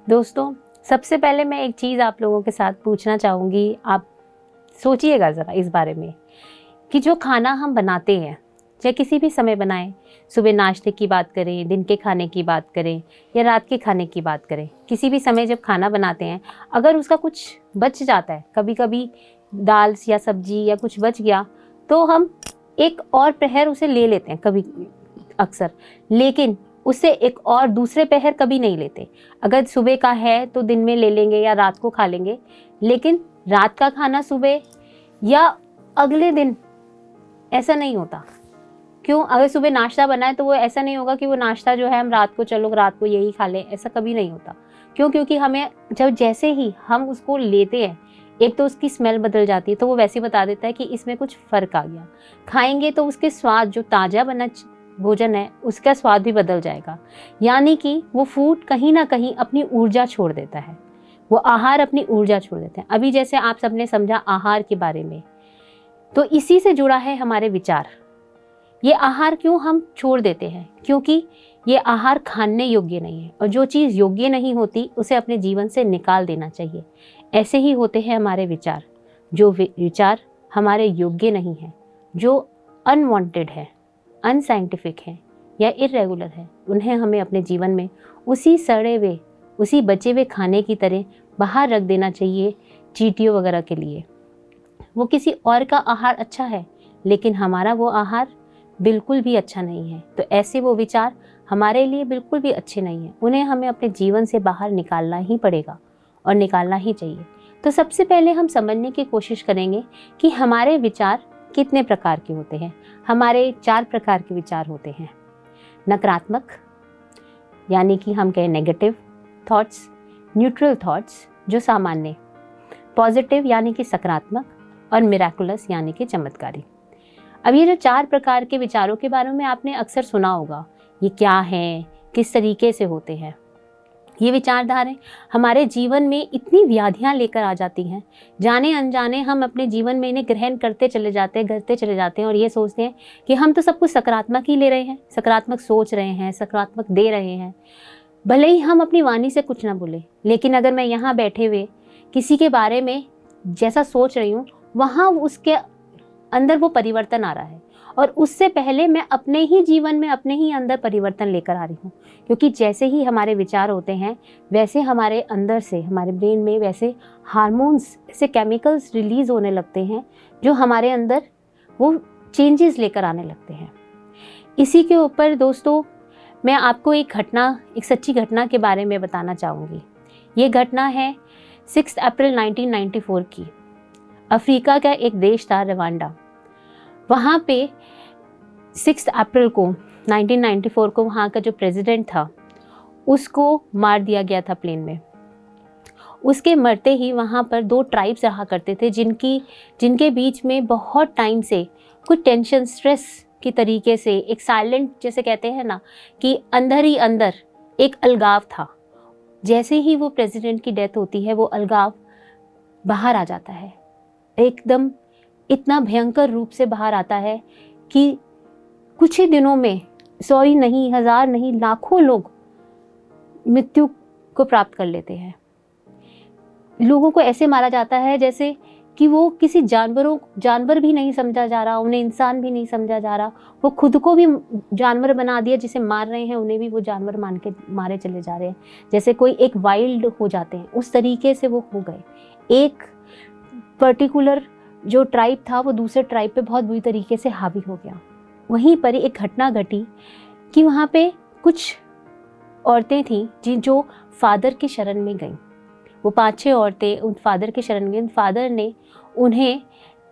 दोस्तों, सबसे पहले मैं एक चीज़ आप लोगों के साथ पूछना चाहूँगी। आप सोचिएगा ज़रा इस बारे में कि जो खाना हम बनाते हैं, चाहे किसी भी समय बनाएं, सुबह नाश्ते की बात करें, दिन के खाने की बात करें या रात के खाने की बात करें, किसी भी समय जब खाना बनाते हैं, अगर उसका कुछ बच जाता है, कभी कभी दाल या सब्जी या कुछ बच गया, तो हम एक और पहर उसे ले लेते हैं कभी अक्सर, लेकिन उससे एक और दूसरे पहर कभी नहीं लेते। अगर सुबह का है तो दिन में ले लेंगे या रात को खा लेंगे, लेकिन रात का खाना सुबह या अगले दिन ऐसा नहीं होता। क्यों? अगर सुबह नाश्ता बना है तो वो ऐसा नहीं होगा कि वो नाश्ता जो है हम रात को, चलो रात को यही खा लें, ऐसा कभी नहीं होता। क्यों? क्योंकि हमें जब जैसे ही हम उसको लेते हैं, एक तो उसकी स्मेल बदल जाती है, तो वो वैसे ही बता देता है कि इसमें कुछ फ़र्क आ गया। खाएंगे तो उसके स्वाद, जो ताज़ा बना भोजन है उसका स्वाद भी बदल जाएगा। यानी कि वो फूड कहीं ना कहीं अपनी ऊर्जा छोड़ देता है, वो आहार अपनी ऊर्जा छोड़ देते हैं। अभी जैसे आप सबने समझा आहार के बारे में, तो इसी से जुड़ा है हमारे विचार। ये आहार क्यों हम छोड़ देते हैं? क्योंकि ये आहार खाने योग्य नहीं है, और जो चीज़ योग्य नहीं होती उसे अपने जीवन से निकाल देना चाहिए। ऐसे ही होते हैं हमारे विचार। जो विचार हमारे योग्य नहीं है, जो अनवांटेड है, अनसाइंटिफिक है या इरेगुलर है, उन्हें हमें अपने जीवन में उसी सड़े हुए, उसी बचे हुए खाने की तरह बाहर रख देना चाहिए चींटियों वगैरह के लिए। वो किसी और का आहार अच्छा है, लेकिन हमारा वो आहार बिल्कुल भी अच्छा नहीं है। तो ऐसे वो विचार हमारे लिए बिल्कुल भी अच्छे नहीं हैं, उन्हें हमें अपने जीवन से बाहर निकालना ही पड़ेगा और निकालना ही चाहिए। तो सबसे पहले हम समझने की कोशिश करेंगे कि हमारे विचार कितने प्रकार के होते हैं। हमारे 4 प्रकार के विचार होते हैं। नकारात्मक, यानी कि हम कहें नेगेटिव थॉट्स, न्यूट्रल थॉट्स जो सामान्य, पॉजिटिव यानी कि सकारात्मक, और मिराकुलस यानी कि चमत्कारी। अब ये जो 4 प्रकार के विचारों के बारे में आपने अक्सर सुना होगा, ये क्या है, किस तरीके से होते हैं। ये विचारधाराएं हमारे जीवन में इतनी व्याधियां लेकर आ जाती हैं, जाने अनजाने हम अपने जीवन में इन्हें ग्रहण करते चले जाते हैं और ये सोचते हैं कि हम तो सब कुछ सकारात्मक ही ले रहे हैं, सकारात्मक सोच रहे हैं, सकारात्मक दे रहे हैं, भले ही हम अपनी वाणी से कुछ ना बोले। लेकिन अगर मैं यहाँ बैठे हुए किसी के बारे में जैसा सोच रही हूँ, वहाँ उसके अंदर वो परिवर्तन आ रहा है, और उससे पहले मैं अपने ही जीवन में अपने ही अंदर परिवर्तन लेकर आ रही हूँ। क्योंकि जैसे ही हमारे विचार होते हैं, वैसे हमारे अंदर से, हमारे ब्रेन में वैसे हार्मोन्स, ऐसे केमिकल्स रिलीज होने लगते हैं जो हमारे अंदर वो चेंजेस लेकर आने लगते हैं। इसी के ऊपर दोस्तों मैं आपको एक सच्ची घटना के बारे में बताना चाहूँगी। ये घटना है 6 अप्रैल 1994 की। अफ्रीका का एक देश था रवांडा। वहाँ पे 6 अप्रैल को 1994 को वहाँ का जो प्रेसिडेंट था उसको मार दिया गया था प्लेन में। उसके मरते ही वहाँ पर 2 ट्राइब्स रहा करते थे जिनके बीच में बहुत टाइम से कुछ टेंशन, स्ट्रेस की तरीके से एक साइलेंट, जैसे कहते हैं ना कि अंदर ही अंदर एक अलगाव था। जैसे ही वो प्रेसिडेंट की डेथ होती है, वो अलगाव बाहर आ जाता है, एकदम इतना भयंकर रूप से बाहर आता है कि कुछ ही दिनों में 100 नहीं, 1000 नहीं, लाखों लोग मृत्यु को प्राप्त कर लेते हैं। लोगों को ऐसे मारा जाता है जैसे कि वो किसी जानवर भी नहीं समझा जा रहा, उन्हें इंसान भी नहीं समझा जा रहा। वो खुद को भी जानवर बना दिया, जिसे मार रहे हैं उन्हें भी वो जानवर मान के मारे चले जा रहे हैं, जैसे कोई एक वाइल्ड हो जाते हैं, उस तरीके से वो हो गए। एक पर्टिकुलर जो ट्राइब था वो दूसरे ट्राइब पे बहुत बुरी तरीके से हावी हो गया। वहीं पर एक घटना घटी कि वहाँ पे कुछ औरतें थीं जो फादर की शरण में गईं। वो 5-6 औरतें उन फादर की शरण गईं। फादर ने उन्हें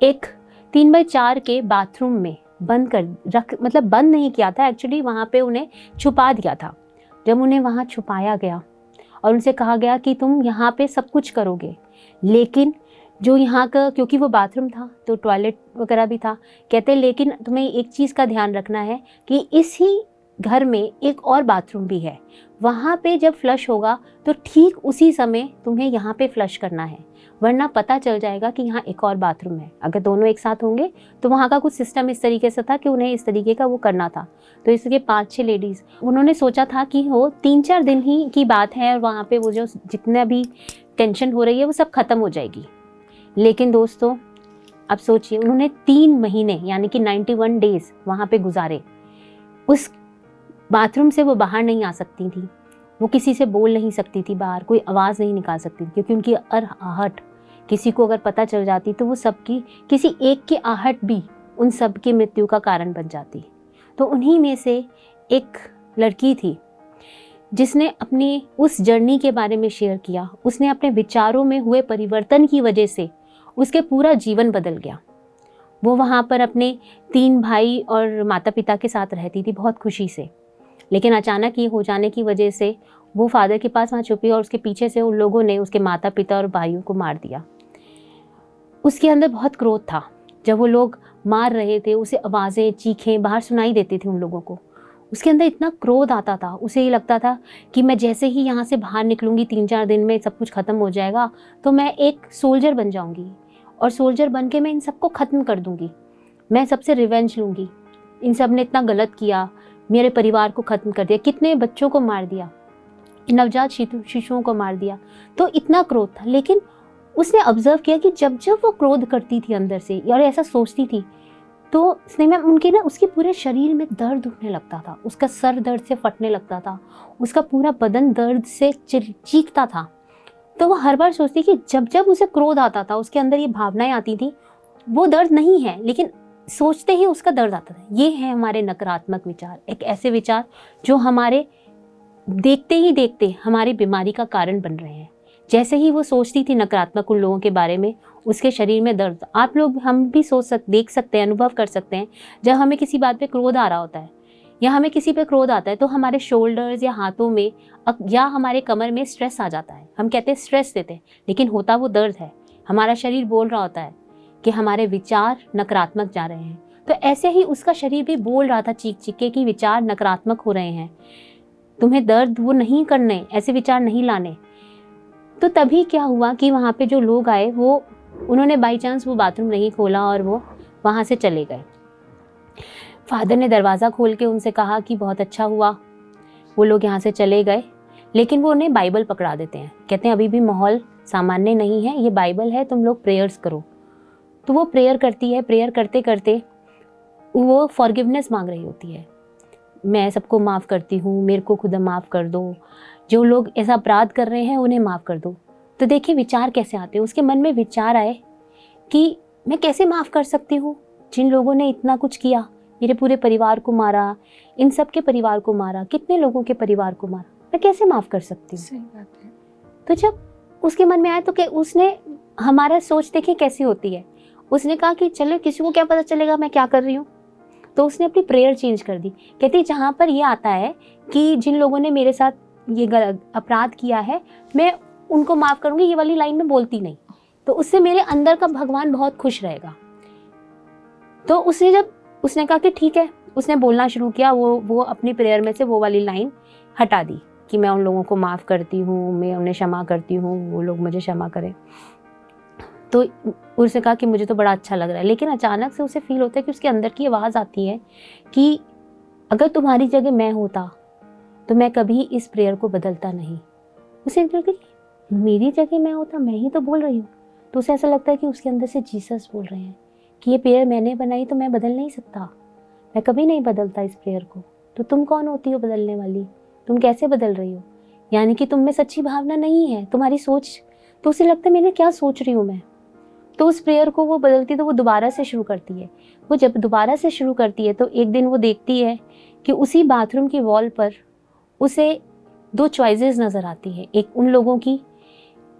एक 3x4 के बाथरूम में बंद नहीं किया था, एक्चुअली वहाँ पे उन्हें छुपा दिया था। जब उन्हें वहाँ छुपाया गया और उनसे कहा गया कि तुम यहाँ पे सब कुछ करोगे, लेकिन जो यहाँ का, क्योंकि वो बाथरूम था तो टॉयलेट वगैरह भी था, कहते लेकिन तुम्हें एक चीज़ का ध्यान रखना है कि इसी घर में एक और बाथरूम भी है, वहाँ पे जब फ्लश होगा तो ठीक उसी समय तुम्हें यहाँ पे फ्लश करना है, वरना पता चल जाएगा कि यहाँ एक और बाथरूम है। अगर दोनों एक साथ होंगे तो वहाँ का कुछ सिस्टम इस तरीके से था कि उन्हें इस तरीके का वो करना था। तो इसलिए 5-6 लेडीज़ उन्होंने सोचा था कि वो 3-4 दिन ही की बात है और वहाँ पे वो जो जितना भी टेंशन हो रही है वो सब खत्म हो जाएगी। लेकिन दोस्तों अब सोचिए, उन्होंने 3 महीने यानी कि 91 डेज वहाँ पे गुजारे। उस बाथरूम से वो बाहर नहीं आ सकती थी, वो किसी से बोल नहीं सकती थी बाहर, कोई आवाज़ नहीं निकाल सकती थी, क्योंकि उनकी आहट किसी को अगर पता चल जाती तो वो सबकी, किसी एक की आहट भी उन सब की मृत्यु का कारण बन जाती। तो उन्हीं में से एक लड़की थी जिसने अपनी उस जर्नी के बारे में शेयर किया। उसने अपने विचारों में हुए परिवर्तन की वजह से उसके पूरा जीवन बदल गया। वो वहाँ पर अपने 3 भाई और माता पिता के साथ रहती थी बहुत खुशी से, लेकिन अचानक ये हो जाने की वजह से वो फादर के पास वहाँ छुपी और उसके पीछे से उन लोगों ने उसके माता पिता और भाइयों को मार दिया। उसके अंदर बहुत क्रोध था। जब वो लोग मार रहे थे, उसे आवाज़ें, चीखें बाहर सुनाई देती थी उन लोगों को। उसके अंदर इतना क्रोध आता था, उसे ये लगता था कि मैं जैसे ही यहाँ से बाहर निकलूँगी 3-4 दिन में सब कुछ ख़त्म हो जाएगा, तो मैं एक सोल्जर बन जाऊँगी और सोल्जर बन के मैं इन सबको ख़त्म कर दूँगी, मैं सबसे रिवेंज लूँगी। इन सब ने इतना गलत किया, मेरे परिवार को ख़त्म कर दिया, कितने बच्चों को मार दिया, नवजात शिशुओं को मार दिया। तो इतना क्रोध था। लेकिन उसने ऑब्जर्व किया कि जब जब वो क्रोध करती थी अंदर से और ऐसा सोचती थी, तो स्नेहा उनके ना उसके पूरे शरीर में दर्द उठने लगता था, उसका सर दर्द से फटने लगता था, उसका पूरा बदन दर्द से चीखता था। तो वो हर बार सोचती कि जब जब उसे क्रोध आता था, उसके अंदर ये भावनाएं आती थी, वो दर्द नहीं है, लेकिन सोचते ही उसका दर्द आता था। ये है हमारे नकारात्मक विचार, एक ऐसे विचार जो हमारे देखते ही देखते हमारी बीमारी का कारण बन रहे हैं। जैसे ही वो सोचती थी नकारात्मक उन लोगों के बारे में, उसके शरीर में दर्द। आप लोग, हम भी देख सकते हैं, अनुभव कर सकते हैं। जब हमें किसी बात पे क्रोध आ रहा होता है या हमें किसी पे क्रोध आता है तो हमारे शोल्डर्स या हाथों में या हमारे कमर में स्ट्रेस आ जाता है। हम कहते हैं स्ट्रेस देते हैं, लेकिन होता वो दर्द है। हमारा शरीर बोल रहा होता है कि हमारे विचार नकारात्मक जा रहे हैं। तो ऐसे ही उसका शरीर भी बोल रहा था चीख चीख के कि विचार नकारात्मक हो रहे हैं, तुम्हें दर्द वो नहीं करने, ऐसे विचार नहीं लाने। तो तभी क्या हुआ कि वहाँ पे जो लोग आए, वो उन्होंने बाई चांस वो बाथरूम नहीं खोला और वो वहाँ से चले गए। फादर ने दरवाज़ा खोल के उनसे कहा कि बहुत अच्छा हुआ, वो लोग यहाँ से चले गए। लेकिन वो उन्हें बाइबल पकड़ा देते हैं, कहते हैं अभी भी माहौल सामान्य नहीं है, ये बाइबल है, तुम लोग प्रेयर्स करो। तो वो प्रेयर करती है। प्रेयर करते करते वो फॉरगिवनेस मांग रही होती है, मैं सबको माफ़ करती हूँ, मेरे को खुद माफ़ कर दो, जो लोग ऐसा अपराध कर रहे हैं उन्हें माफ़ कर दो। तो देखिए विचार कैसे आते हैं। उसके मन में विचार आए कि मैं कैसे माफ़ कर सकती हूँ, जिन लोगों ने इतना कुछ किया, मेरे पूरे परिवार को मारा, इन सब के परिवार को मारा, कितने लोगों के परिवार को मारा, मैं कैसे माफ़ कर सकती हूँ। सही बात है। तो जब उसके मन में आया तो क्या उसने, हमारा सोच देखिए कैसी होती है, उसने कहा कि चलो किसी को क्या पता चलेगा मैं क्या कर रही हूँ। तो उसने अपनी प्रेयर चेंज कर दी। कहती जहाँ पर ये आता है कि जिन लोगों ने मेरे साथ ये अपराध किया है मैं उनको माफ़ करूँगी, ये वाली लाइन में बोलती नहीं, तो उससे मेरे अंदर का भगवान बहुत खुश रहेगा। तो उसने कहा कि ठीक है, उसने बोलना शुरू किया। वो अपनी प्रेयर में से वो वाली लाइन हटा दी कि मैं उन लोगों को माफ़ करती हूँ, मैं उन्हें क्षमा करती हूँ, वो लोग मुझे क्षमा करें। तो उसने कहा कि मुझे तो बड़ा अच्छा लग रहा है। लेकिन अचानक से उसे फील होता है कि उसके अंदर की आवाज़ आती है कि अगर तुम्हारी जगह मैं होता तो मैं कभी इस प्रेयर को बदलता नहीं। उसे लगा कि मेरी जगह मैं होता, मैं ही तो बोल रही हूँ। तो उसे ऐसा लगता है कि उसके अंदर से जीसस बोल रहे हैं कि ये प्रेयर मैंने बनाई तो मैं बदल नहीं सकता, मैं कभी नहीं बदलता इस प्रेयर को। तो तुम कौन होती हो बदलने वाली, तुम कैसे बदल रही हो, यानी कि तुम में सच्ची भावना नहीं है, तुम्हारी सोच। तो उसे लगता है मैंने क्या सोच रही हूँ मैं। तो उस प्रेयर को वो बदलती, तो वो दोबारा से शुरू करती है। वो जब दोबारा से शुरू करती है तो एक दिन वो देखती है कि उसी बाथरूम की वॉल पर उसे 2 चॉइसेस नज़र आती है। एक उन लोगों की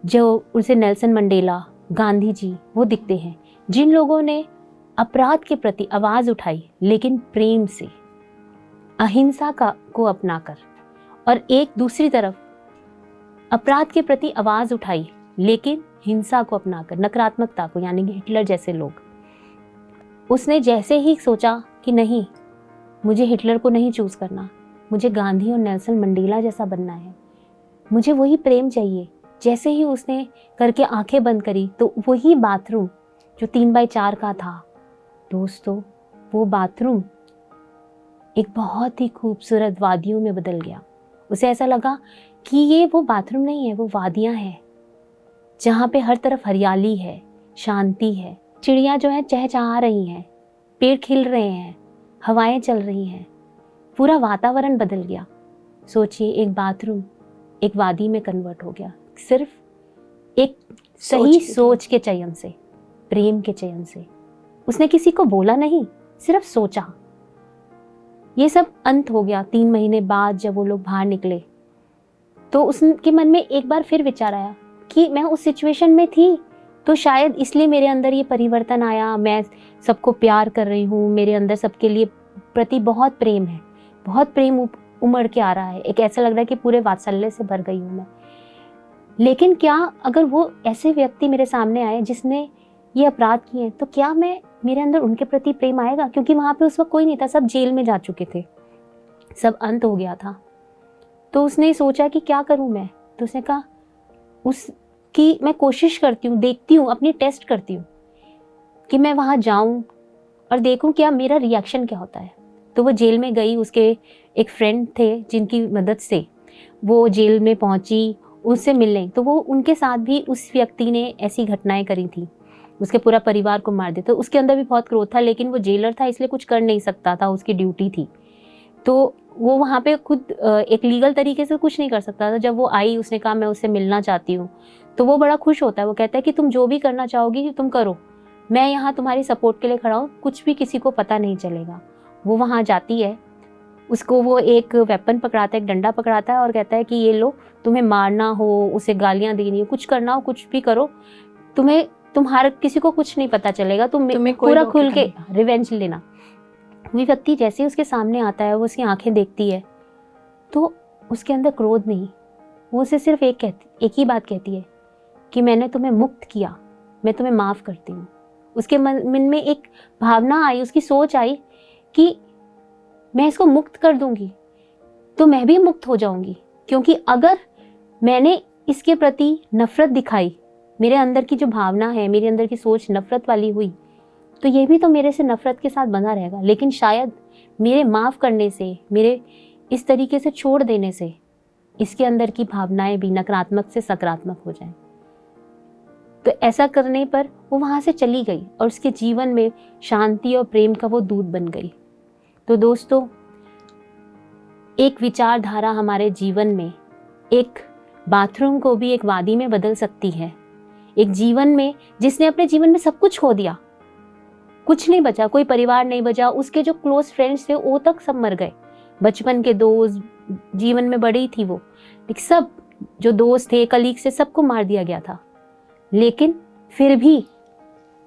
जो उसे नेल्सन मंडेला, गांधी जी वो दिखते हैं, जिन लोगों ने अपराध के प्रति आवाज़ उठाई लेकिन प्रेम से, अहिंसा को अपनाकर। और एक दूसरी तरफ अपराध के प्रति आवाज़ उठाई लेकिन हिंसा को अपनाकर, नकारात्मकता को, यानी कि हिटलर जैसे लोग। उसने जैसे ही सोचा कि नहीं, मुझे हिटलर को नहीं चूज़ करना, मुझे गांधी और नेल्सन मंडेला जैसा बनना है, मुझे वही प्रेम चाहिए। जैसे ही उसने करके आंखें बंद करी तो वही बाथरूम जो 3x4 का था दोस्तों, वो बाथरूम एक बहुत ही खूबसूरत वादियों में बदल गया। उसे ऐसा लगा कि ये वो बाथरूम नहीं है, वो वादियाँ हैं जहाँ पे हर तरफ हरियाली है, शांति है, चिड़ियाँ जो है चहचहा रही हैं, पेड़ खिल रहे हैं, हवाएं चल रही हैं, पूरा वातावरण बदल गया। सोचिए, एक बाथरूम एक वादी में कन्वर्ट हो गया, सिर्फ एक सही सोच के चयन से, प्रेम के चयन से। उसने किसी को बोला नहीं, सिर्फ सोचा। ये सब अंत हो गया 3 महीने बाद। जब वो लोग बाहर निकले तो उसके मन में एक बार फिर विचार आया कि मैं उस सिचुएशन में थी तो शायद इसलिए मेरे अंदर ये परिवर्तन आया, मैं सबको प्यार कर रही हूँ, मेरे अंदर सबके लिए प्रति बहुत प्रेम है, बहुत प्रेम उमड़ के आ रहा है। एक ऐसा लग रहा है कि पूरे वात्सल्य से भर गई हूँ मैं। लेकिन क्या अगर वो ऐसे व्यक्ति मेरे सामने आए जिसने ये अपराध किए, तो क्या मेरे अंदर उनके प्रति प्रेम आएगा? क्योंकि वहाँ पे उस वक्त कोई नहीं था, सब जेल में जा चुके थे, सब अंत हो गया था। तो उसने सोचा कि क्या करूँ मैं। तो उसने कहा उसकी मैं कोशिश करती हूँ, देखती हूँ, अपनी टेस्ट करती हूँ कि मैं वहाँ जाऊँ और देखूँ क्या मेरा रिएक्शन क्या होता है। तो वो जेल में गई, उसके एक फ्रेंड थे जिनकी मदद से वो जेल में पहुँची, उससे मिलने। तो वो उनके साथ भी उस व्यक्ति ने ऐसी घटनाएं करी थी, उसके पूरा परिवार को मार दिया। तो उसके अंदर भी बहुत क्रोध था, लेकिन वो जेलर था इसलिए कुछ कर नहीं सकता था, उसकी ड्यूटी थी। तो वो वहाँ पे खुद एक लीगल तरीके से कुछ नहीं कर सकता था। जब वो आई, उसने कहा मैं उससे मिलना चाहती हूँ, तो वो बड़ा खुश होता है। वो कहता है कि तुम जो भी करना चाहोगी तुम करो, मैं यहाँ तुम्हारी सपोर्ट के लिए खड़ा हूँ, कुछ भी किसी को पता नहीं चलेगा। वो वहाँ जाती है, उसको वो एक वेपन पकड़ाता है, एक डंडा पकड़ाता है और कहता है कि ये लो, तुम्हें मारना हो, उसे गालियाँ देनी हो, कुछ करना हो, कुछ भी करो, तुम्हारे किसी को कुछ नहीं पता चलेगा, तुम्हें पूरा खुल के रिवेंज लेना। वो व्यक्ति जैसे ही उसके सामने आता है, वो उसकी आंखें देखती है तो उसके अंदर क्रोध नहीं, वो उसे सिर्फ एक ही बात कहती है कि मैंने तुम्हें मुक्त किया, मैं तुम्हें माफ़ करती हूँ। उसके मन में एक भावना आई, उसकी सोच आई कि मैं इसको मुक्त कर दूंगी तो मैं भी मुक्त हो जाऊंगी, क्योंकि अगर मैंने इसके प्रति नफरत दिखाई, मेरे अंदर की जो भावना है, मेरे अंदर की सोच नफरत वाली हुई, तो ये भी तो मेरे से नफरत के साथ बना रहेगा। लेकिन शायद मेरे माफ़ करने से, मेरे इस तरीके से छोड़ देने से इसके अंदर की भावनाएं भी नकारात्मक से सकारात्मक हो जाएं। तो ऐसा करने पर वो वहाँ से चली गई और उसके जीवन में शांति और प्रेम का वो दूत बन गई। तो दोस्तों, एक विचारधारा हमारे जीवन में एक बाथरूम को भी एक वादी में बदल सकती है। एक जीवन में जिसने अपने जीवन में सब कुछ खो दिया, कुछ नहीं बचा, कोई परिवार नहीं बचा, उसके जो क्लोज फ्रेंड्स थे वो तक सब मर गए, बचपन के दोस्त, जीवन में बड़ी थी वो, लेकिन सब जो दोस्त थे, कलीग से, सबको मार दिया गया था। लेकिन फिर भी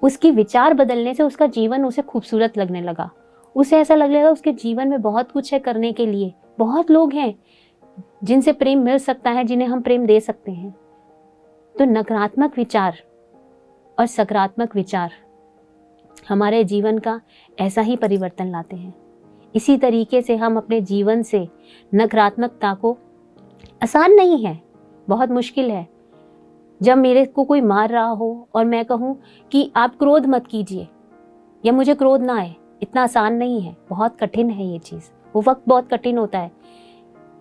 उसकी विचार बदलने से उसका जीवन उसे खूबसूरत लगने लगा। उसे ऐसा लगने लगा उसके जीवन में बहुत कुछ है करने के लिए, बहुत लोग हैं जिनसे प्रेम मिल सकता है, जिन्हें हम प्रेम दे सकते हैं। तो नकारात्मक विचार और सकारात्मक विचार हमारे जीवन का ऐसा ही परिवर्तन लाते हैं। इसी तरीके से हम अपने जीवन से नकारात्मकता को, आसान नहीं है, बहुत मुश्किल है। जब मेरे को कोई मार रहा हो और मैं कहूँ कि आप क्रोध मत कीजिए या मुझे क्रोध ना आए, इतना आसान नहीं है, बहुत कठिन है ये चीज़। वो वक्त बहुत कठिन होता है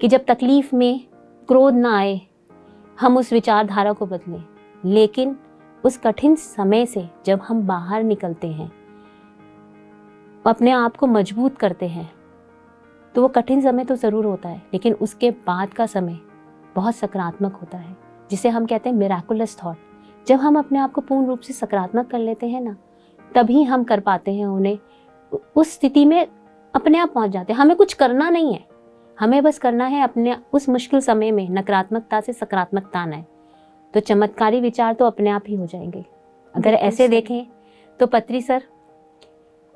कि जब तकलीफ़ में क्रोध ना आए, हम उस विचारधारा को बदलें। लेकिन उस कठिन समय से जब हम बाहर निकलते हैं, अपने आप को मजबूत करते हैं, तो वो कठिन समय तो ज़रूर होता है, लेकिन उसके बाद का समय बहुत सकारात्मक होता है, जिसे हम कहते हैं मिराकुलस थॉट। जब हम अपने आप को पूर्ण रूप से सकारात्मक कर लेते हैं ना, तभी हम कर पाते हैं उन्हें, उस स्थिति में अपने आप पहुंच जाते हैं। हमें कुछ करना नहीं है, हमें बस करना है अपने उस मुश्किल समय में नकारात्मकता से सकारात्मकता आना है, तो चमत्कारी विचार तो अपने आप ही हो जाएंगे। अगर ऐसे देखें तो पत्री सर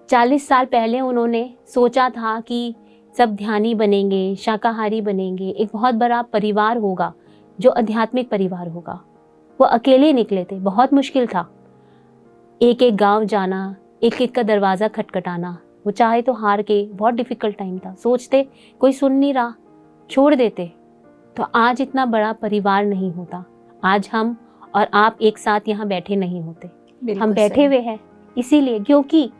40 साल पहले उन्होंने सोचा था कि सब ध्यानी बनेंगे, शाकाहारी बनेंगे, एक बहुत बड़ा परिवार होगा जो आध्यात्मिक परिवार होगा। वो अकेले निकले थे, बहुत मुश्किल था, एक एक गांव जाना, एक एक का दरवाज़ा खटखटाना, वो चाहे तो हार के, बहुत डिफ़िकल्ट टाइम था, सोचते कोई सुन नहीं रहा, छोड़ देते, तो आज इतना बड़ा परिवार नहीं होता, आज हम और आप एक साथ यहाँ बैठे नहीं होते। हम बैठे हुए हैं इसीलिए क्योंकि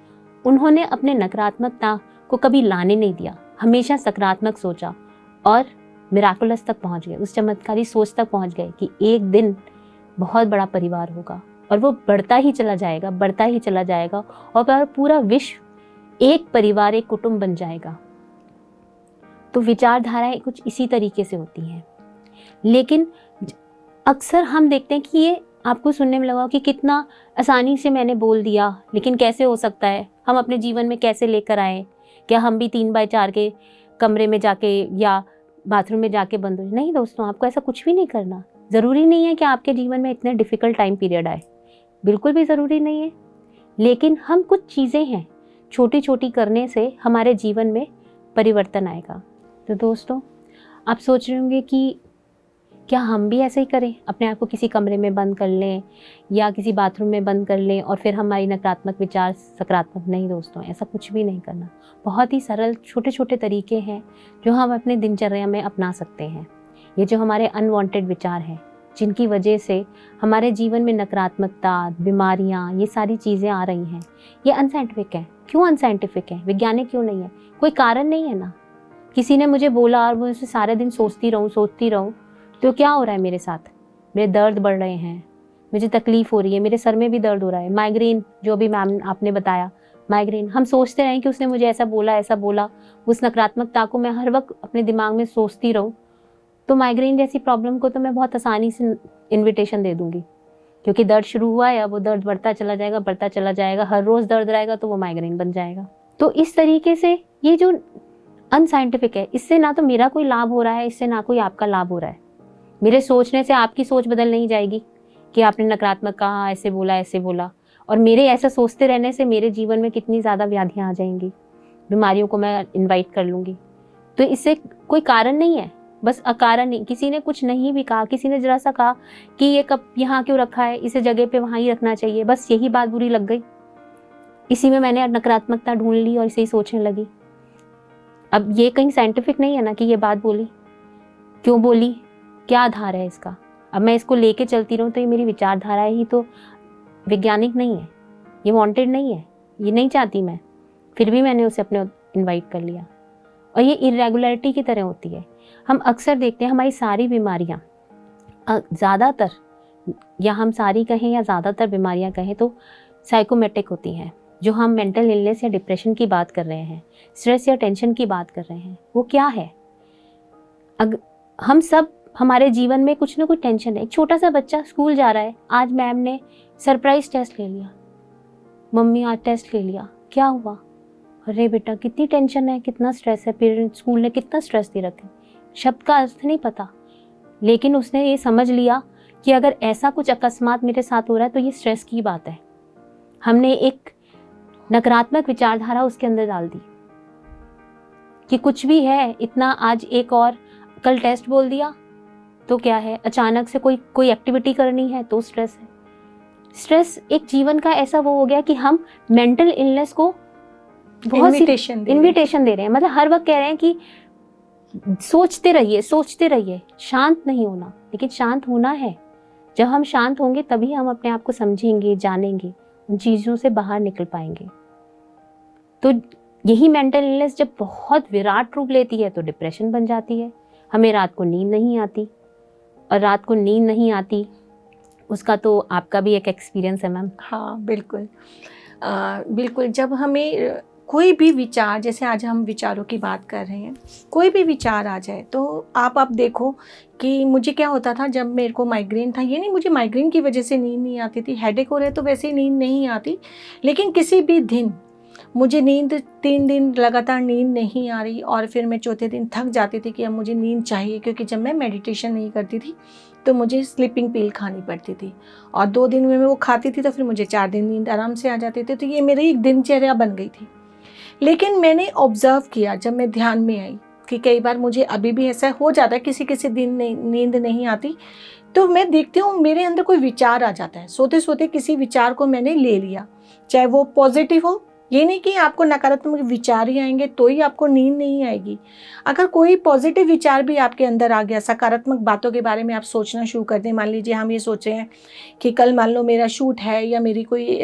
उन्होंने अपने नकारात्मकता को कभी लाने नहीं दिया, हमेशा सकारात्मक सोचा और मिराकुलस तक पहुँच गए, उस चमत्कारी सोच तक पहुँच गए कि एक दिन बहुत बड़ा परिवार होगा और वो बढ़ता ही चला जाएगा, बढ़ता ही चला जाएगा और पूरा विश्व एक परिवार, एक कुटुंब बन जाएगा। तो विचारधाराएं कुछ इसी तरीके से होती हैं। लेकिन अक्सर हम देखते हैं कि ये आपको सुनने में लगा कि कितना आसानी से मैंने बोल दिया, लेकिन कैसे हो सकता है, हम अपने जीवन में कैसे लेकर आए, क्या हम भी 3x4 के कमरे में जाके या बाथरूम में जाके बंद हो? नहीं दोस्तों, आपको ऐसा कुछ भी नहीं करना। ज़रूरी नहीं है कि आपके जीवन में इतने डिफ़िकल्ट टाइम पीरियड आए, बिल्कुल भी ज़रूरी नहीं है। लेकिन हम कुछ चीज़ें हैं, छोटी छोटी करने से हमारे जीवन में परिवर्तन आएगा। तो दोस्तों, आप सोच रहे होंगे कि क्या हम भी ऐसे ही करें, अपने आप को किसी कमरे में बंद कर लें या किसी बाथरूम में बंद कर लें और फिर हमारी नकारात्मक विचार सकारात्मक? नहीं दोस्तों, ऐसा कुछ भी नहीं करना। बहुत ही सरल छोटे छोटे तरीके हैं जो हम अपने दिनचर्या में अपना सकते हैं। ये जो हमारे अनवांटेड विचार हैं, जिनकी वजह से हमारे जीवन में नकारात्मकता, बीमारियाँ, ये सारी चीज़ें आ रही हैं, ये अनसाइंटिफिक है। क्यों अनसाइंटिफिक है, वैज्ञानिक क्यों नहीं है? कोई कारण नहीं है ना। किसी ने मुझे बोला और मैं उसे सारे दिन सोचती रहूँ तो क्या हो रहा है मेरे साथ? मेरे दर्द बढ़ रहे हैं, मुझे तकलीफ़ हो रही है, मेरे सर में भी दर्द हो रहा है, माइग्रेन, जो भी मैम आपने बताया माइग्रेन। हम सोचते रहें कि उसने मुझे ऐसा बोला, उस नकारात्मकता को मैं हर वक्त अपने दिमाग में सोचती रहूँ, तो माइग्रेन जैसी प्रॉब्लम को तो मैं बहुत आसानी से इन्विटेशन दे दूँगी, क्योंकि दर्द शुरू हुआ है, अब वो दर्द बढ़ता चला जाएगा, हर रोज़ दर्द रहेगा तो वो माइग्रेन बन जाएगा। तो इस तरीके से ये जो अनसाइंटिफिक है, इससे ना तो मेरा कोई लाभ हो रहा है, इससे ना कोई आपका लाभ हो रहा है। मेरे सोचने से आपकी सोच बदल नहीं जाएगी कि आपने नकारात्मक कहा, ऐसे बोला, और मेरे ऐसा सोचते रहने से मेरे जीवन में कितनी ज़्यादा व्याधियाँ आ जाएंगी, बीमारियों को मैं इनवाइट कर लूँगी। तो इससे कोई कारण नहीं है, बस अकारण नहीं। किसी ने कुछ नहीं भी कहा, किसी ने जरा सा कहा कि ये कप यहाँ क्यों रखा है, इसे जगह पे वहाँ ही रखना चाहिए, बस यही बात बुरी लग गई, इसी में मैंने नकारात्मकता ढूंढ ली और इसे ही सोचने लगी। अब ये कहीं साइंटिफिक नहीं है ना कि ये बात बोली, क्यों बोली, क्या आधार है इसका? अब मैं इसको लेके चलती रहूँ तो ये मेरी विचारधारा ही तो वैज्ञानिक नहीं है, ये वांटेड नहीं है, ये नहीं चाहती मैं, फिर भी मैंने उसे अपने इनवाइट कर लिया। और ये इरेगुलरिटी की तरह होती है। हम अक्सर देखते हैं हमारी सारी बीमारियाँ, ज़्यादातर, या हम सारी कहें या ज़्यादातर बीमारियाँ कहें तो साइकोमेटिक होती हैं। जो हम मेंटल इलनेस या डिप्रेशन की बात कर रहे हैं, स्ट्रेस या टेंशन की बात कर रहे हैं, वो क्या है? हम सब, हमारे जीवन में कुछ ना कुछ टेंशन है। एक छोटा सा बच्चा स्कूल जा रहा है, आज मैम ने सरप्राइज टेस्ट ले लिया, मम्मी आज टेस्ट ले लिया, क्या हुआ? अरे बेटा कितनी टेंशन है, कितना स्ट्रेस है, पेरेंट्स स्कूल ने कितना स्ट्रेस दे रखे। शब्द का अर्थ नहीं पता, लेकिन उसने ये समझ लिया कि अगर ऐसा कुछ अकस्मात मेरे साथ हो रहा है तो ये स्ट्रेस की बात है। हमने एक नकारात्मक विचारधारा उसके अंदर डाल दी कि कुछ भी है इतना, आज एक और, कल टेस्ट बोल दिया तो क्या है, अचानक से कोई एक्टिविटी करनी है तो स्ट्रेस है। स्ट्रेस एक जीवन का ऐसा वो हो गया कि हम मेंटल इलनेस को बहुत इन्विटेशन दे रहे हैं। मतलब हर वक्त कह रहे हैं कि सोचते रहिए, शांत नहीं होना। लेकिन शांत होना है, जब हम शांत होंगे तभी हम अपने आप को समझेंगे, जानेंगे, उन चीज़ों से बाहर निकल पाएंगे। तो यही मेंटल इलनेस जब बहुत विराट रूप लेती है तो डिप्रेशन बन जाती है। हमें रात को नींद नहीं आती, और रात को नींद नहीं आती उसका तो आपका भी एक एक्सपीरियंस है मैम। हाँ बिल्कुल, बिल्कुल। जब हमें कोई भी विचार, जैसे आज हम विचारों की बात कर रहे हैं, कोई भी विचार आ जाए तो आप देखो कि मुझे क्या होता था जब मेरे को माइग्रेन था। ये नहीं मुझे माइग्रेन की वजह से नींद नहीं आती थी, हेडेक हो रहे तो वैसे ही नींद नहीं आती, लेकिन किसी भी दिन मुझे नींद, 3 दिन लगातार नींद नहीं आ रही, और फिर मैं चौथे दिन थक जाती थी कि अब मुझे नींद चाहिए, क्योंकि जब मैं मेडिटेशन नहीं करती थी तो मुझे स्लीपिंग पिल खानी पड़ती थी, और 2 दिन में मैं वो खाती थी तो फिर मुझे 4 दिन नींद आराम से आ जाती थी। तो ये मेरी एक दिनचर्या बन गई थी। लेकिन मैंने ऑब्जर्व किया जब मैं ध्यान में आई कि कई बार मुझे अभी भी ऐसा हो जाता है, किसी दिन नींद नहीं आती, तो मैं देखती हूँ मेरे अंदर कोई विचार आ जाता है, सोते सोते किसी विचार को मैंने ले लिया, चाहे वो पॉजिटिव हो ये नहीं कि आपको नकारात्मक विचार ही आएंगे तो ही आपको नींद नहीं आएगी। अगर कोई पॉजिटिव विचार भी आपके अंदर आ गया, सकारात्मक बातों के बारे में आप सोचना शुरू कर दें, मान लीजिए हम ये सोच रहे हैं कि कल मान लो मेरा शूट है या मेरी कोई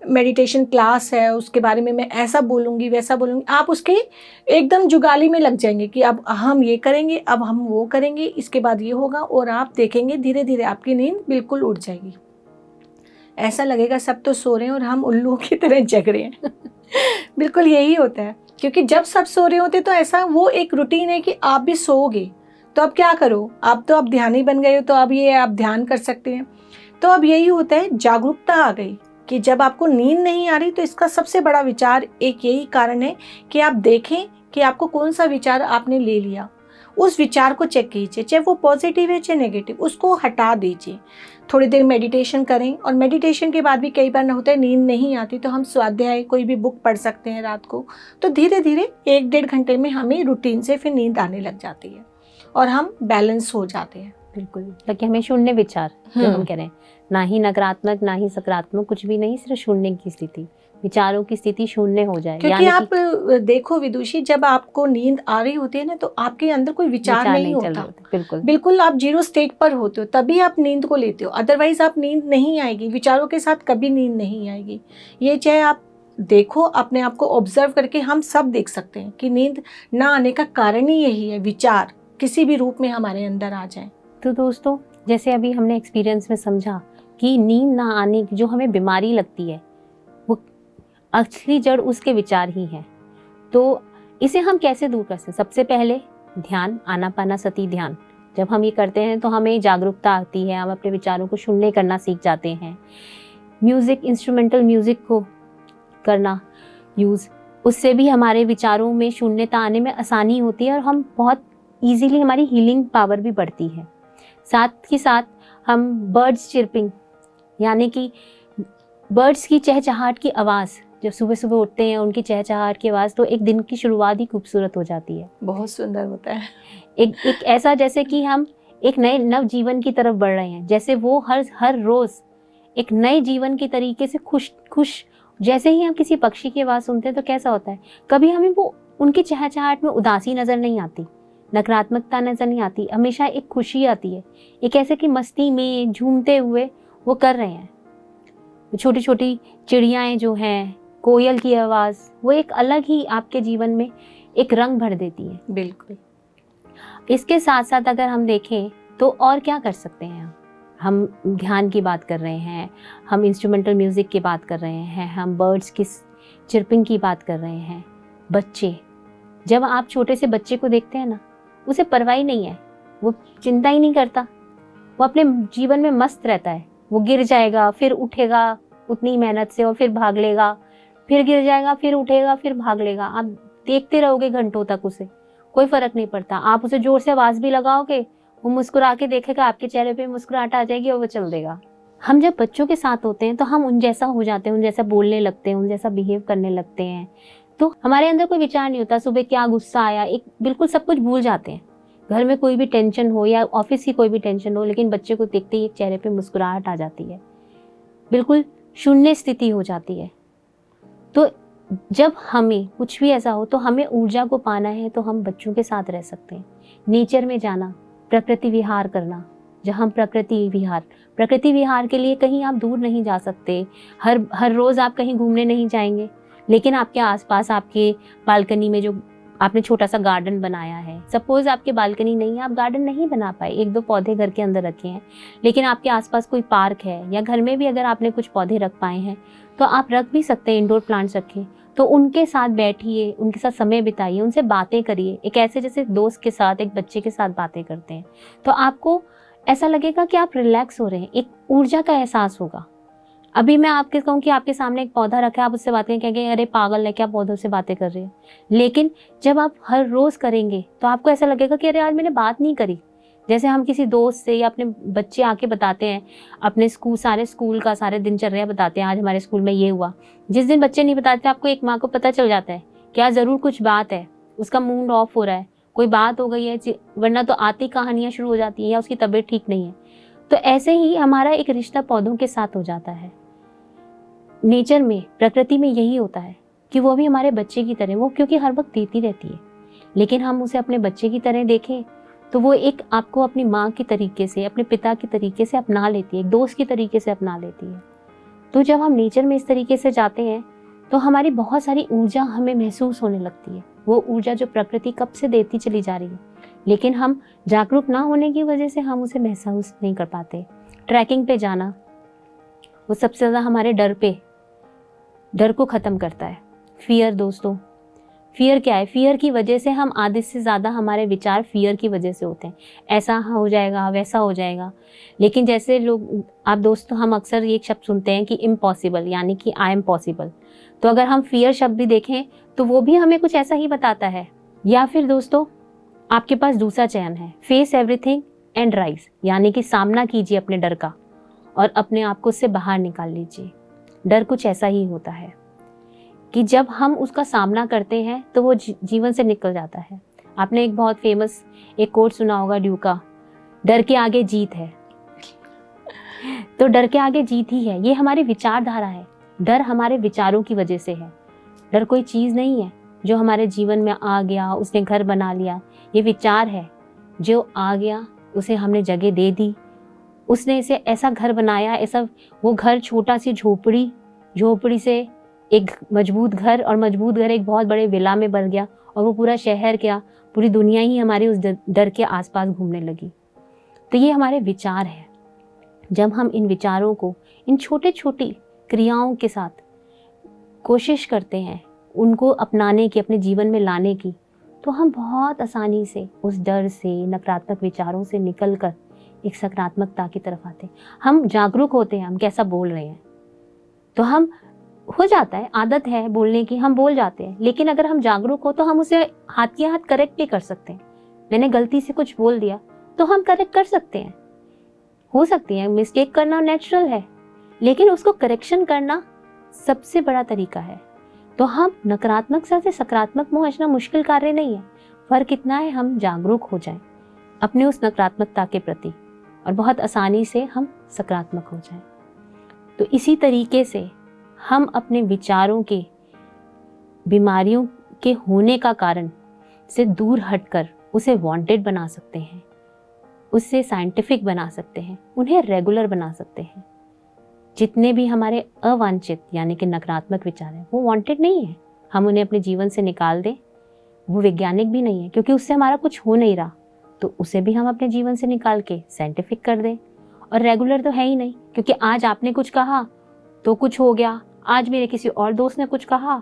मेडिटेशन क्लास है, उसके बारे में मैं ऐसा बोलूँगी वैसा बोलूँगी, आप उसके एकदम जुगाली में लग जाएंगे कि अब हम ये करेंगे, अब हम वो करेंगे, इसके बाद ये होगा, और आप देखेंगे धीरे धीरे आपकी नींद बिल्कुल उड़ जाएगी। ऐसा लगेगा सब तो सो रहे हैं और हम उल्लुओं की तरह जग रहे हैं। बिल्कुल यही होता है, क्योंकि जब सब सो रहे होते तो ऐसा वो एक रूटीन है कि आप भी सोओगे, तो अब क्या करो, अब तो आप ध्यानी बन गए हो, तो अब ये आप ध्यान कर सकते हैं। तो अब यही होता है, जागरूकता आ गई कि जब आपको नींद नहीं आ रही तो इसका सबसे बड़ा विचार एक यही कारण है कि आप देखें कि आपको कौन सा विचार आपने ले लिया, उस विचार को चेक कीजिए, चाहे वो पॉजिटिव है चाहे नेगेटिव, उसको हटा दीजिए। थोड़ी देर मेडिटेशन करें, और मेडिटेशन के बाद भी कई बार होता है नींद नहीं आती तो हम स्वाध्याय कोई भी बुक पढ़ सकते हैं रात को, तो धीरे धीरे 1-1.5 घंटे में हमें रूटीन से फिर नींद आने लग जाती है और हम बैलेंस हो जाते हैं। बिल्कुल, ताकि हमें शून्य विचार जो हम कह रहे हैं, ना ही नकारात्मक ना ही सकारात्मक, कुछ भी नहीं, सिर्फ शून्य की स्थिति, विचारों की स्थिति शून्य हो जाए। क्योंकि आप देखो विदुषी, जब आपको नींद आ रही होती है ना तो आपके अंदर कोई विचार नहीं होता, बिल्कुल आप 0 स्टेट पर होते हो, तभी आप नींद को लेते हो, अदरवाइज आप नींद नहीं आएगी, विचारों के साथ कभी नींद नहीं आएगी। ये चाहे आप देखो, अपने आप को ऑब्जर्व करके हम सब देख सकते हैं कि नींद ना आने का कारण ही यही है, विचार किसी भी रूप में हमारे अंदर आ जाए। तो दोस्तों, जैसे अभी हमने एक्सपीरियंस में समझा कि नींद ना आने की जो हमें बीमारी लगती है वो असली जड़ उसके विचार ही है। तो इसे हम कैसे दूर कर सकते हैं? सबसे पहले ध्यान, आनापानसति ध्यान। जब हम ये करते हैं तो हमें जागरूकता आती है, हम अपने विचारों को शून्य करना सीख जाते हैं। म्यूज़िक, इंस्ट्रूमेंटल म्यूज़िक को करना यूज़, उससे भी हमारे विचारों में शून्यता आने में आसानी होती है और हम बहुत ईजीली, हमारी हीलिंग पावर भी बढ़ती है। साथ ही साथ हम बर्ड्स चिर्पिंग, यानी कि बर्ड्स की चहचहाट की आवाज़, जब सुबह सुबह उठते हैं उनकी चहचहाट की आवाज़, तो एक दिन की शुरुआत ही खूबसूरत हो जाती है, बहुत सुंदर होता है। एक ऐसा जैसे कि हम एक नए नव जीवन की तरफ बढ़ रहे हैं, जैसे वो हर रोज़ एक नए जीवन की तरीके से खुश जैसे ही हम किसी पक्षी की आवाज़ सुनते हैं तो कैसा होता है, कभी हमें वो उनकी चहचहाट में उदासी नज़र नहीं आती, नकारात्मकता नज़र नहीं आती, हमेशा एक खुशी आती है, एक ऐसे कि मस्ती में झूमते हुए वो कर रहे हैं। छोटी छोटी चिड़ियाएँ जो हैं, कोयल की आवाज़, वो एक अलग ही आपके जीवन में एक रंग भर देती है। बिल्कुल। इसके साथ साथ अगर हम देखें तो और क्या कर सकते हैं हम ध्यान की बात कर रहे हैं, हम इंस्ट्रूमेंटल म्यूज़िक की बात कर रहे हैं, हम बर्ड्स की चिर्पिंग की बात कर रहे हैं। बच्चे, जब आप छोटे से बच्चे को देखते हैं ना, उसे परवाह नहीं है, वो चिंता ही नहीं करता, वो अपने जीवन में मस्त रहता है। वो गिर जाएगा फिर उठेगा उतनी मेहनत से, और फिर भाग लेगा, फिर गिर जाएगा फिर उठेगा फिर भाग लेगा। आप देखते रहोगे घंटों तक, उसे कोई फर्क नहीं पड़ता। आप उसे जोर से आवाज़ भी लगाओगे, वो मुस्कुरा के देखेगा, आपके चेहरे पे मुस्कुराहट आ जाएगी और वो चल देगा। हम जब बच्चों के साथ होते हैं तो हम उन जैसा हो जाते हैं, उन जैसा बोलने लगते हैं, उन जैसा बिहेव करने लगते हैं, तो हमारे अंदर कोई विचार नहीं होता, सुबह क्या गुस्सा आया, एक बिल्कुल सब कुछ भूल जाते हैं। घर में कोई भी टेंशन हो या ऑफिस की कोई भी टेंशन हो, लेकिन बच्चे को देखते ही एक चेहरे पे मुस्कुराहट आ जाती है, बिल्कुल शून्य स्थिति हो जाती है। तो जब हमें कुछ भी ऐसा हो तो हमें ऊर्जा को पाना है, तो हम बच्चों के साथ रह सकते हैं। नेचर में जाना, प्रकृति विहार करना, जहाँ प्रकृति विहार के लिए कहीं आप दूर नहीं जा सकते, हर रोज़ आप कहीं घूमने नहीं जाएंगे, लेकिन आपके आसपास, आपके बालकनी में जो आपने छोटा सा गार्डन बनाया है, सपोज आपके बालकनी नहीं है, आप गार्डन नहीं बना पाए, 1-2 पौधे घर के अंदर रखे हैं, लेकिन आपके आसपास कोई पार्क है, या घर में भी अगर आपने कुछ पौधे रख पाए हैं तो आप रख भी सकते हैं, इंडोर प्लांट्स रखें, तो उनके साथ बैठिए, उनके साथ समय बिताइए, उनसे बातें करिए, एक ऐसे जैसे दोस्त के साथ, एक बच्चे के साथ बातें करते हैं, तो आपको ऐसा लगेगा कि आप रिलैक्स हो रहे हैं, एक ऊर्जा का एहसास होगा। अभी मैं आपके कहूँ कि आपके सामने एक पौधा रखा है, आप उससे बातें कहेंगे अरे पागल है क्या, पौधों से बातें कर रहे हैं, लेकिन जब आप हर रोज़ करेंगे तो आपको ऐसा लगेगा कि अरे आज मैंने बात नहीं करी। जैसे हम किसी दोस्त से या अपने बच्चे आके बताते हैं, अपने स्कूल का सारे दिनचर्या बताते हैं, आज हमारे स्कूल में ये हुआ। जिस दिन बच्चे नहीं बताते, आपको एक माँ को पता चल जाता है क्या ज़रूर कुछ बात है, उसका मूड ऑफ हो रहा है, कोई बात हो गई है, वरना तो आती कहानियाँ शुरू हो जाती हैं, या उसकी तबीयत ठीक नहीं है। तो ऐसे ही हमारा एक रिश्ता पौधों के साथ हो जाता है। नेचर में, प्रकृति में यही होता है। कि वो भी हमारे बच्चे की तरह, वो क्योंकि हर वक्त देती रहती है, लेकिन हम उसे अपने बच्चे की तरह देखें तो वो एक आपको अपनी माँ की तरीके से, अपने पिता की तरीके से अपना लेती है, एक दोस्त की तरीके से अपना लेती है। तो जब हम नेचर में इस तरीके से जाते हैं तो हमारी बहुत सारी ऊर्जा हमें महसूस होने लगती है, वो ऊर्जा जो प्रकृति कब से देती चली जा रही है, लेकिन हम जागरूक ना होने की वजह से हम उसे महसूस नहीं कर पाते। ट्रैकिंग पे जाना वो सबसे ज़्यादा हमारे डर को ख़त्म करता है। फियर दोस्तों, फियर क्या है? फियर की वजह से हम आधे से ज़्यादा हमारे विचार फियर की वजह से होते हैं, ऐसा हो जाएगा, वैसा हो जाएगा। लेकिन जैसे लोग, आप दोस्तों, हम अक्सर ये शब्द सुनते हैं कि इम्पॉसिबल, यानी कि आई एम पॉसिबल। तो अगर हम फियर शब्द भी देखें तो वो भी हमें कुछ ऐसा ही बताता है। या फिर दोस्तों, आपके पास दूसरा चयन है, फेस एवरीथिंग एंड राइज, यानी कि सामना कीजिए अपने डर का और अपने आप को उससे बाहर निकाल लीजिए। डर कुछ ऐसा ही होता है कि जब हम उसका सामना करते हैं तो वो जीवन से निकल जाता है। आपने एक बहुत फेमस एक कोट सुना होगा ड्यू का, डर के आगे जीत है। तो डर के आगे जीत ही है, ये हमारी विचारधारा है। डर हमारे विचारों की वजह से है। डर कोई चीज़ नहीं है जो हमारे जीवन में आ गया, उसने घर बना लिया। ये विचार है जो आ गया, उसे हमने जगह दे दी, उसने इसे ऐसा घर बनाया, ऐसा वो घर छोटा सी झोपड़ी से एक मजबूत घर, और मजबूत घर एक बहुत बड़े विला में बन गया, और वो पूरा शहर क्या, पूरी दुनिया ही हमारी उस डर के आसपास घूमने लगी। तो ये हमारे विचार हैं। जब हम इन विचारों को इन छोटे छोटी क्रियाओं के साथ कोशिश करते हैं उनको अपनाने की, अपने जीवन में लाने की, तो हम बहुत आसानी से उस डर से, नकारात्मक विचारों से निकलकर एक सकारात्मकता की तरफ आते हैं। हम जागरूक होते हैं, हम कैसा बोल रहे हैं, तो हम हो जाता है, आदत है बोलने की, हम बोल जाते हैं। लेकिन अगर हम जागरूक हो तो हम उसे हाथ के हाथ करेक्ट भी कर सकते हैं। मैंने गलती से कुछ बोल दिया तो हम करेक्ट कर सकते हैं। हो सकती है मिस्टेक करना, नेचुरल है, लेकिन उसको करेक्शन करना सबसे बड़ा तरीका है। तो हम नकारात्मकता से सकारात्मक पहुंचना मुश्किल कार्य नहीं है। फर्क इतना है हम जागरूक हो जाएं अपने उस नकारात्मकता के प्रति, और बहुत आसानी से हम सकारात्मक हो जाएं। तो इसी तरीके से हम अपने विचारों के, बीमारियों के होने का कारण से दूर हटकर उसे वांटेड बना सकते हैं, उससे साइंटिफिक बना सकते हैं, उन्हें रेगुलर बना सकते हैं। जितने भी हमारे अवांछित यानी कि नकारात्मक विचार हैं वो वांटेड नहीं है, हम उन्हें अपने जीवन से निकाल दें। वो वैज्ञानिक भी नहीं है क्योंकि उससे हमारा कुछ हो नहीं रहा, तो उसे भी हम अपने जीवन से निकाल के साइंटिफिक कर दें। और रेगुलर तो है ही नहीं, क्योंकि आज आपने कुछ कहा तो कुछ हो गया, आज मेरे किसी और दोस्त ने कुछ कहा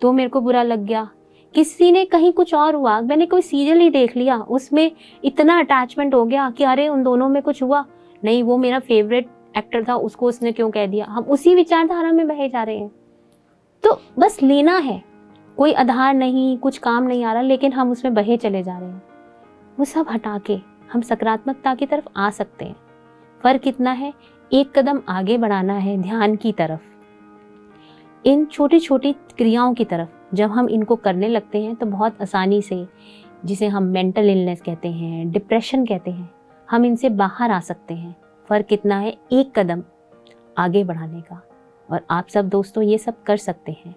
तो मेरे को बुरा लग गया, किसी ने कहीं कुछ और हुआ, मैंने कोई सीरियल ही देख लिया, उसमें इतना अटैचमेंट हो गया कि अरे उन दोनों में कुछ हुआ, नहीं वो मेरा फेवरेट एक्टर था, उसको उसने क्यों कह दिया। हम उसी विचारधारा में बहे जा रहे हैं। तो बस लेना है, कोई आधार नहीं, कुछ काम नहीं आ रहा, लेकिन हम उसमें बहे चले जा रहे हैं। वो सब हटा के हम सकारात्मकता की तरफ आ सकते हैं। फर्क इतना है, एक कदम आगे बढ़ाना है ध्यान की तरफ, इन छोटी छोटी क्रियाओं की तरफ। जब हम इनको करने लगते हैं तो बहुत आसानी से, जिसे हम मेंटल इलनेस कहते हैं, डिप्रेशन कहते हैं, हम इनसे बाहर आ सकते हैं। फ़र्क इतना है एक कदम आगे बढ़ाने का, और आप सब दोस्तों ये सब कर सकते हैं।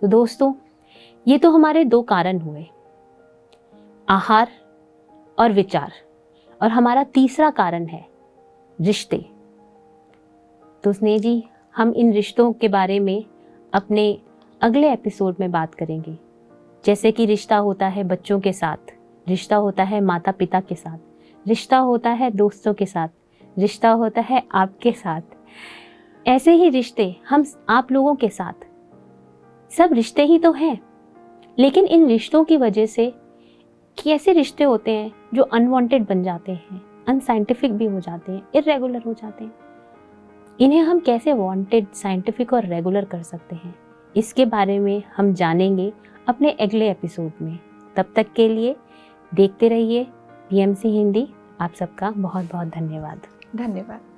तो दोस्तों, ये तो हमारे दो कारण हुए, आहार और विचार, और हमारा तीसरा कारण है रिश्ते। तो स्नेह जी, हम इन रिश्तों के बारे में अपने अगले एपिसोड में बात करेंगे। जैसे कि रिश्ता होता है बच्चों के साथ, रिश्ता होता है माता पिता के साथ, रिश्ता होता है दोस्तों के साथ, रिश्ता होता है आपके साथ, ऐसे ही रिश्ते हम आप लोगों के साथ, सब रिश्ते ही तो हैं। लेकिन इन रिश्तों की वजह से कैसे रिश्ते होते हैं जो अनवांटेड बन जाते हैं, अनसाइंटिफिक भी हो जाते हैं, इर्रेगुलर हो जाते हैं, इन्हें हम कैसे वांटेड, साइंटिफिक और रेगुलर कर सकते हैं, इसके बारे में हम जानेंगे अपने अगले एपिसोड में। तब तक के लिए देखते रहिए PMC हिंदी। आप सबका बहुत बहुत धन्यवाद। धन्यवाद।